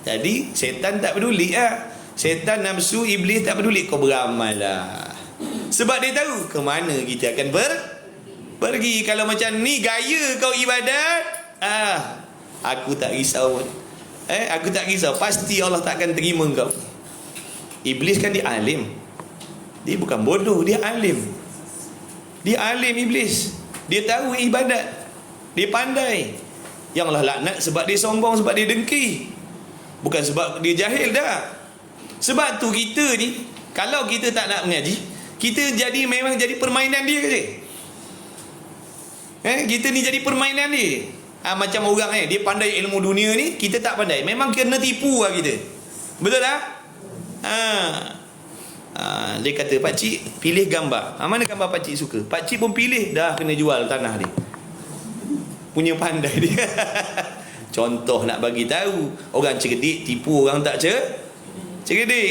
A: jadi setan tak peduli Setan, nafsu, iblis tak peduli. Kau beramal lah, sebab dia tahu ke mana kita akan pergi. Kalau macam ni gaya kau ibadat, aku tak risau pun. Aku tak risau, pasti Allah tak akan terima kau. Iblis kan dia alim, dia bukan bodoh, dia alim. Dia alim iblis, dia tahu ibadat, dia pandai. Yang Allah laknat sebab dia sombong, sebab dia dengki, bukan sebab dia jahil dah. Sebab tu kita ni, kalau kita tak nak mengaji, kita memang jadi permainan dia je. Kita ni jadi permainan dia. Macam orang dia pandai ilmu dunia ni, kita tak pandai, memang kena tipu lah kita. Betul tak? Dia kata, pakcik pilih gambar, mana gambar pakcik suka. Pakcik pun pilih, dah kena jual tanah dia. Punya pandai dia. Contoh nak bagi tahu, orang cerdik tipu orang tak cerdik.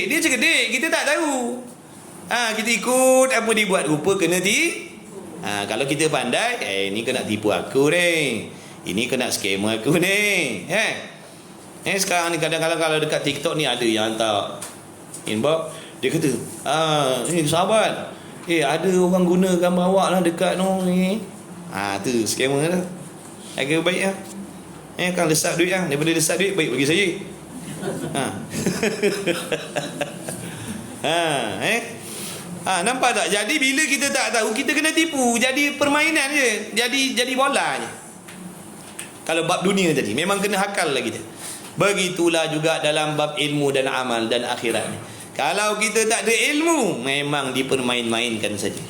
A: Dia cerdik, kita tak tahu. Kita ikut apa dia buat, rupa kena kalau kita pandai, ni kau nak tipu aku ni, ini kau nak scam aku ni. Sekarang ni kadang-kadang kalau dekat TikTok ni ada yang hantar inbox, dia kata, ni sahabat, ada orang guna gambar awak lah dekat ni. Tu scammer lah. Agak baik lah. Kan lesap duit lah, daripada lesap duit baik bagi saya. Nampak tak? Jadi bila kita tak tahu, kita kena tipu, jadi permainan je, jadi bola je. Kalau bab dunia tadi memang kena hakal lah kita. Begitulah juga dalam bab ilmu dan amal dan akhirat ni. Kalau kita tak ada ilmu, memang dipermain-mainkan saja.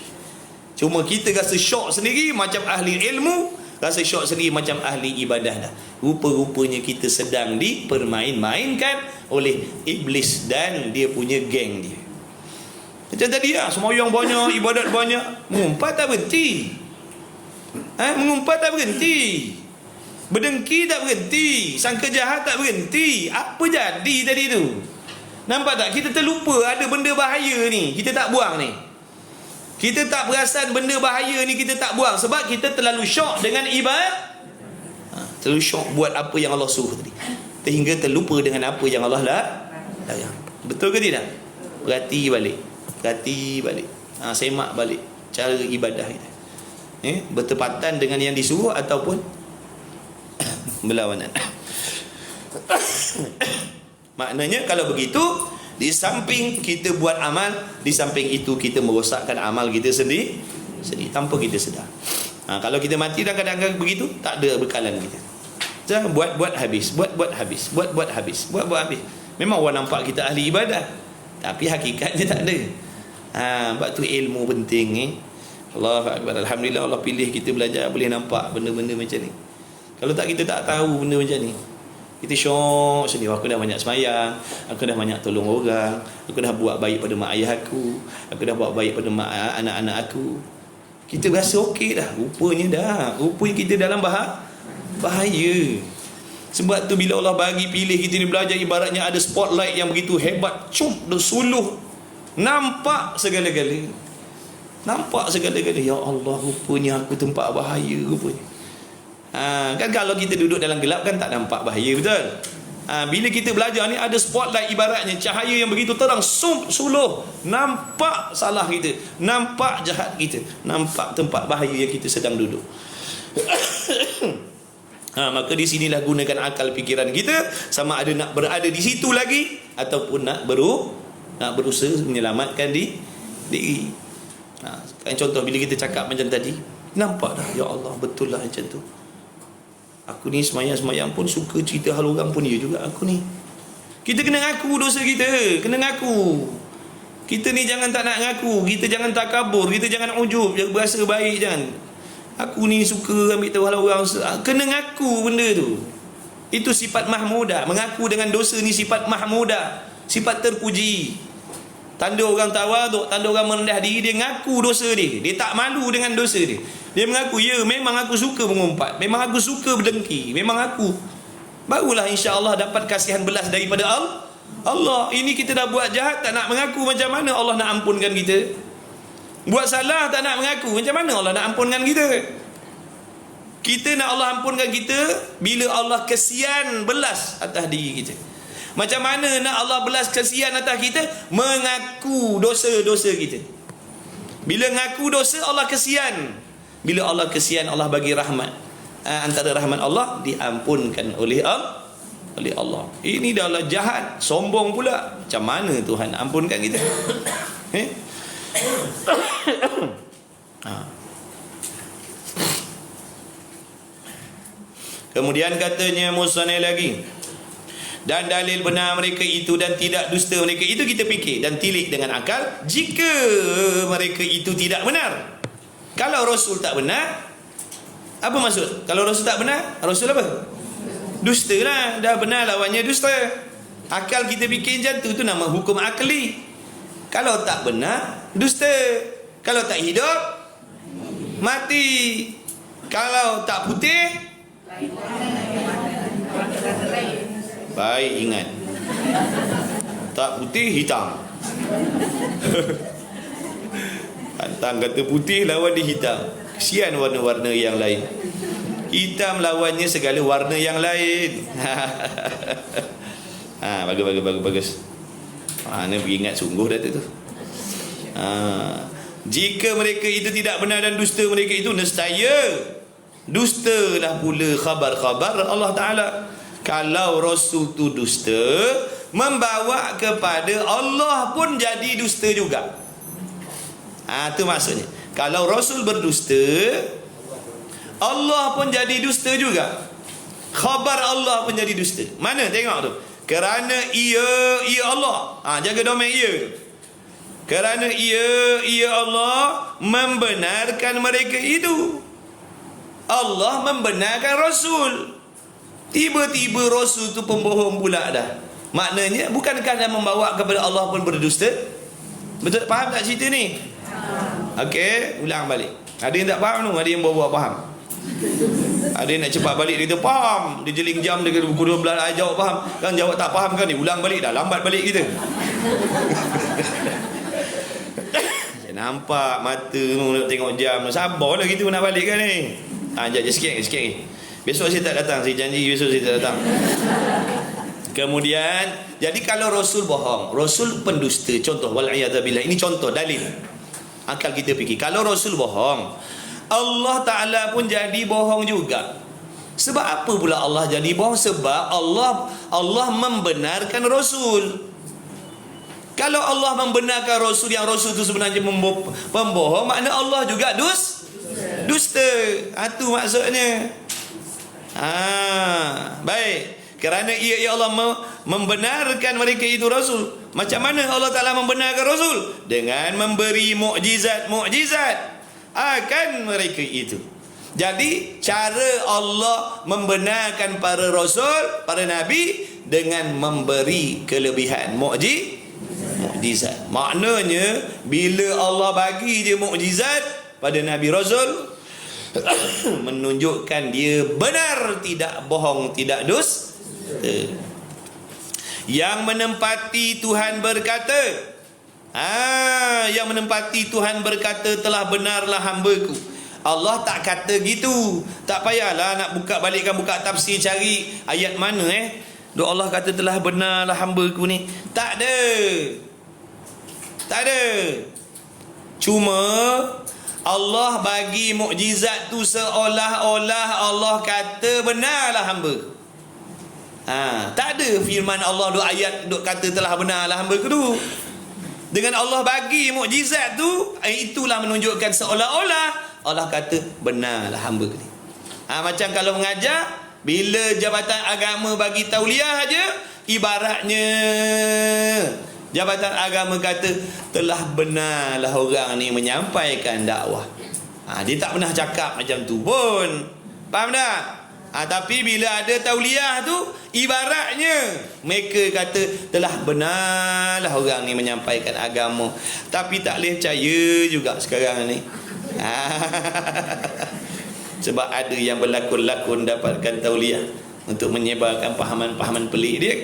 A: Cuma kita rasa syok sendiri macam ahli ilmu, rasa syok sendiri macam ahli ibadah dah. Rupa-rupanya kita sedang dipermain-mainkan oleh iblis dan dia punya geng dia. Macam tadi lah, sembahyang banyak, ibadat banyak, mengumpat tak berhenti. Mengumpat tak berhenti, berdengki tak berhenti, sangka jahat tak berhenti. Apa jadi tadi tu? Nampak tak? Kita terlupa ada benda bahaya ni, kita tak buang ni. Kita tak perasan benda bahaya ni, kita tak buang. Sebab kita terlalu syok dengan ibadat, terlalu syok buat apa yang Allah suruh tadi, sehingga terlupa dengan apa yang Allah larang. Betul ke tidak? Perhati balik. Semak balik cara ibadah kita. Bertepatan dengan yang disuruh ataupun berlawanan. Maknanya kalau begitu, di samping kita buat amal, di samping itu kita merosakkan amal kita sendiri tanpa kita sedar. Kalau kita mati dan kadang-kadang begitu, tak ada bekalan kita. Jangan buat habis. Memang orang nampak kita ahli ibadah, tapi hakikatnya tak ada. Sebab tu ilmu penting. Allahu akbar. Alhamdulillah Allah pilih kita belajar boleh nampak benda-benda macam ni. Kalau tak, kita tak tahu benda macam ni. Kita syok sendiri. Aku dah banyak semayang, aku dah banyak tolong orang, aku dah buat baik pada mak ayah aku, aku dah buat baik pada mak anak-anak aku. Kita rasa okey dah. Rupanya kita dalam bahaya. Sebab tu bila Allah bagi pilih kita ni belajar, ibaratnya ada spotlight yang begitu hebat, suluh, nampak segala-gala. Ya Allah, rupanya aku tempat bahaya rupanya. Kan kalau kita duduk dalam gelap kan tak nampak bahaya, betul? Bila kita belajar ni ada spotlight, ibaratnya cahaya yang begitu terang, suluh, nampak salah kita, nampak jahat kita, nampak tempat bahaya yang kita sedang duduk. Maka di sinilah gunakan akal fikiran kita, sama ada nak berada di situ lagi ataupun nak berusaha menyelamatkan diri. Kan contoh bila kita cakap macam tadi, nampak dah, ya Allah, betul lah macam tu. Aku ni semayang-semayang pun suka cerita hal orang pun ya juga aku ni. Kita kena ngaku dosa kita, kena ngaku. Kita ni jangan tak nak ngaku, kita jangan takabur, kita jangan ujub, jangan berasa baik, jangan. Aku ni suka ambil tahu hal orang, kena ngaku benda tu. Itu sifat mahmudah. Mengaku dengan dosa ni sifat mahmudah, sifat terpuji. Tanda orang tawaduk, tanda orang merendah diri, dia ngaku dosa dia. Dia tak malu dengan dosa dia. Dia mengaku, ya memang aku suka mengumpat, memang aku suka berdengki, memang aku. Barulah insya-Allah dapat kasihan belas daripada Allah. Ini kita dah buat jahat, tak nak mengaku, macam mana Allah nak ampunkan kita? Buat salah tak nak mengaku, macam mana Allah nak ampunkan kita? Kita nak Allah ampunkan kita bila Allah kesian belas atas diri kita. Macam mana nak Allah belas kesian atas kita? Mengaku dosa-dosa kita. Bila ngaku dosa, Allah kesian. Bila Allah kesian, Allah bagi rahmat. Antara rahmat Allah, diampunkan oleh Allah. Ini dah lah jahat, sombong pula. Macam mana Tuhan ampunkan kita? Kemudian katanya musannif lagi, dan dalil benar mereka itu dan tidak dusta mereka itu kita fikir dan tilik dengan akal. Jika mereka itu tidak benar, kalau Rasul tak benar, apa maksud? Kalau Rasul tak benar, Rasul apa? Dusta lah. Dah benar lawannya dusta. Akal kita fikir macam tu, tu nama hukum akli. Kalau tak benar, dusta. Kalau tak hidup, mati. Kalau tak putih, baik ingat, tak putih, hitam. Pantang kata putih, lawan dia hitam. Kesian warna-warna yang lain. Hitam lawannya segala warna yang lain. Bagus. Ini beringat sungguh dah tu. Jika mereka itu tidak benar dan dusta mereka itu, nescaya dustalah pula khabar-khabar Allah Ta'ala. Kalau Rasul tu dusta, membawa kepada Allah pun jadi dusta juga. Itu maksudnya. Kalau Rasul berdusta, Allah pun jadi dusta juga. Khabar Allah pun jadi dusta. Mana tengok tu? Kerana ia Allah. Jaga domain ia. Kerana ia Allah membenarkan mereka itu. Allah membenarkan Rasul. Tiba-tiba Rasul tu pembohong pula dah. Maknanya bukankah dia membawa kepada Allah pun berdusta? Betul, faham tak cerita ni? Okey, ulang balik. Ada yang tak faham tu, ada yang bawa faham. Ada yang nak cepat balik, dia kata faham. Dia jeling jam, dia kata pukul 12 jawab faham. Kan jawab tak faham kan ni, ulang balik dah, lambat balik kita. Saya nampak mata nak tengok jam. Sabarlah kita nak balik kan ni. Sekejap sikit lagi. Besok saya tak datang, saya janji besok saya tak datang. Kemudian, jadi kalau Rasul bohong, Rasul pendusta, contoh, wal'iyadzabillah, ini contoh, dalil. Akal kita fikir, kalau Rasul bohong, Allah Ta'ala pun jadi bohong juga. Sebab apa pula Allah jadi bohong? Sebab Allah membenarkan Rasul. Kalau Allah membenarkan Rasul, yang Rasul itu sebenarnya pembohong, makna Allah juga dusta. Itu maksudnya. Baik. Kerana ia Allah membenarkan mereka itu Rasul. Macam mana Allah Ta'ala membenarkan Rasul? Dengan memberi mukjizat akan mereka itu. Jadi cara Allah membenarkan para Rasul, para Nabi, dengan memberi kelebihan mukjizat. Maknanya bila Allah bagi je mukjizat pada Nabi Rasul, menunjukkan dia benar, tidak bohong, tidak dusta. Yang menempati Tuhan berkata, yang menempati Tuhan berkata, telah benarlah hamba-Ku. Allah tak kata gitu. Tak payahlah nak buka tafsir, cari ayat mana doa Allah kata telah benarlah hamba-Ku ni. Tak ada. Cuma Allah bagi mukjizat tu seolah-olah Allah kata benarlah hamba. Tak ada firman Allah duk ayat duk kata telah benarlah hamba-Ku tu. Dengan Allah bagi mukjizat tu, itulah menunjukkan seolah-olah Allah kata benarlah hamba-Ku ni. Macam kalau mengajar, bila Jabatan Agama bagi tauliah aja, ibaratnya Jabatan Agama kata telah benarlah orang ni menyampaikan dakwah. Dia tak pernah cakap macam tu pun. Faham tak? Tapi bila ada tauliah tu, ibaratnya mereka kata telah benarlah orang ni menyampaikan agama. Tapi tak boleh percaya juga sekarang ni. Sebab ada yang berlakon-lakon dapatkan tauliah untuk menyebarkan pahaman-pahaman pelik dia.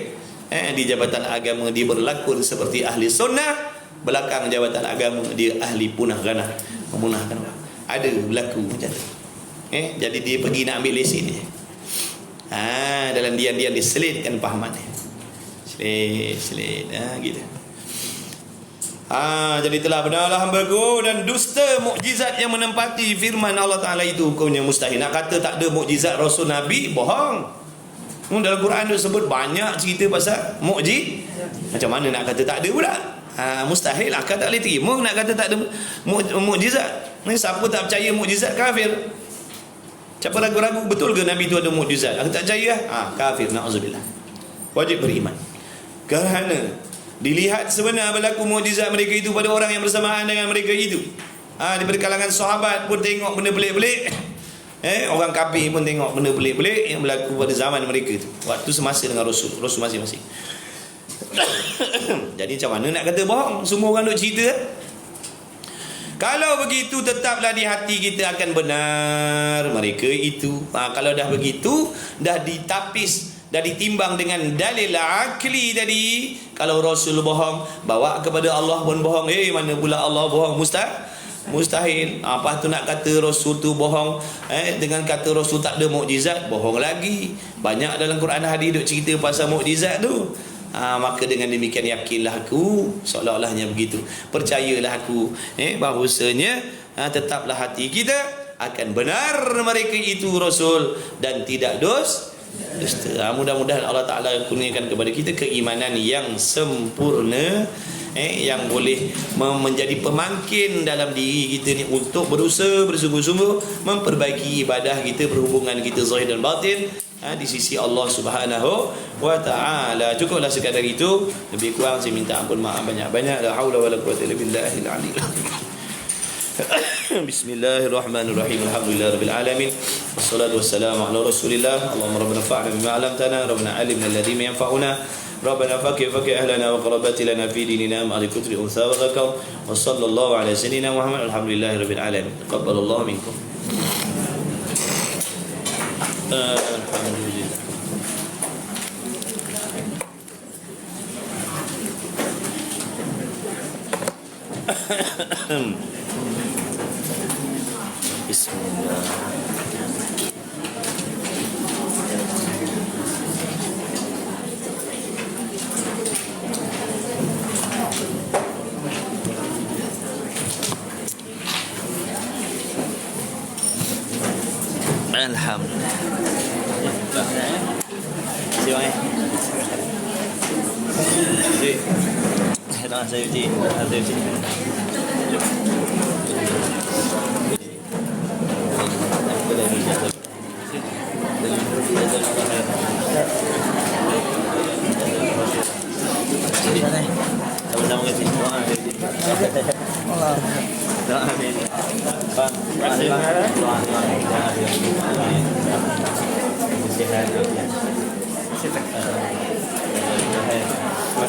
A: Di Jabatan Agama dia berlakon seperti ahli sunnah, belakang Jabatan Agama dia ahli punah ganah, memunahkan orang. Ada berlaku macam tu. Jadi dia pergi nak ambil lesen dia. Dalam diam-diam diselitkan pahaman dia. Selit gitu. Jadi telah benarlah hamba-Ku, dan dusta mukjizat yang menempati firman Allah Ta'ala itu hukumnya mustahil. Nak kata tak ada mukjizat Rasul Nabi, bohong. Dalam Quran dia sebut banyak cerita pasal mukjizat. Macam mana nak kata tak ada pula? Mustahil, akal tak boleh terima nak kata tak ada mukjizat. Siapa tak percaya mukjizat, kafir. Siapa ragu-ragu betul ke Nabi itu ada mukjizat? Aku tak percaya, kafir, na'udzubillah. Wajib beriman. Kerana dilihat sebenar berlaku mukjizat mereka itu pada orang yang bersamaan dengan mereka itu. Di kalangan sahabat pun tengok benda pelik-pelik. Orang kafir pun tengok benda pelik-pelik yang berlaku pada zaman mereka itu. Waktu semasa dengan Rasul masing-masing. Jadi macam mana nak kata bohong? Semua orang duk cerita. Kalau begitu, tetaplah di hati kita akan benar mereka itu. Kalau dah begitu, dah ditapis, dah ditimbang dengan dalil akli tadi. Kalau Rasul bohong, bawa kepada Allah pun bohong. Mana pula Allah bohong? Mustahil. Apa tu nak kata Rasul tu bohong? Dengan kata Rasul tak ada mukjizat, bohong lagi. Banyak dalam Quran hadis duk cerita pasal mukjizat tu. Maka dengan demikian yakinlah aku, seolah-olahnya begitu, percayalah aku, bahawasanya tetaplah hati kita akan benar mereka itu Rasul dan tidak dusta. Mudah-mudahan Allah Ta'ala kurniakan kepada kita keimanan yang sempurna, yang boleh menjadi pemangkin dalam diri kita ni untuk berusaha bersungguh-sungguh memperbaiki ibadah kita, berhubungan kita zahir dan batin di sisi Allah Subhanahu wa Ta'ala. Cukuplah sekadar itu. Lebih kurang saya minta ampun, maaf banyak-banyak. La haula wala quwwata illa billahil aliyyil azim. Bismillahirrahmanirrahim. Alhamdulillahirabbil alamin. Wassalatu wassalamu ala Rasulillah. Allahumma rabbana fa'alna bima 'allamtana, rabbana 'allimna alladhi yanfa'una, rabbana faqih ahlana wa qarabati lana fi dinina ma alikutri unsa wa zakam. Wa sallallahu ala sayyidina Muhammad. Alhamdulillahirabbil alamin. Taqabbalallahu minkum. Alhamdulillah. Bismillah.
B: Alhamdulillah. Terima kasih. Saya uji. Sama-sama ke sini. Allah. Doa amin. Bang, doa. Sehat.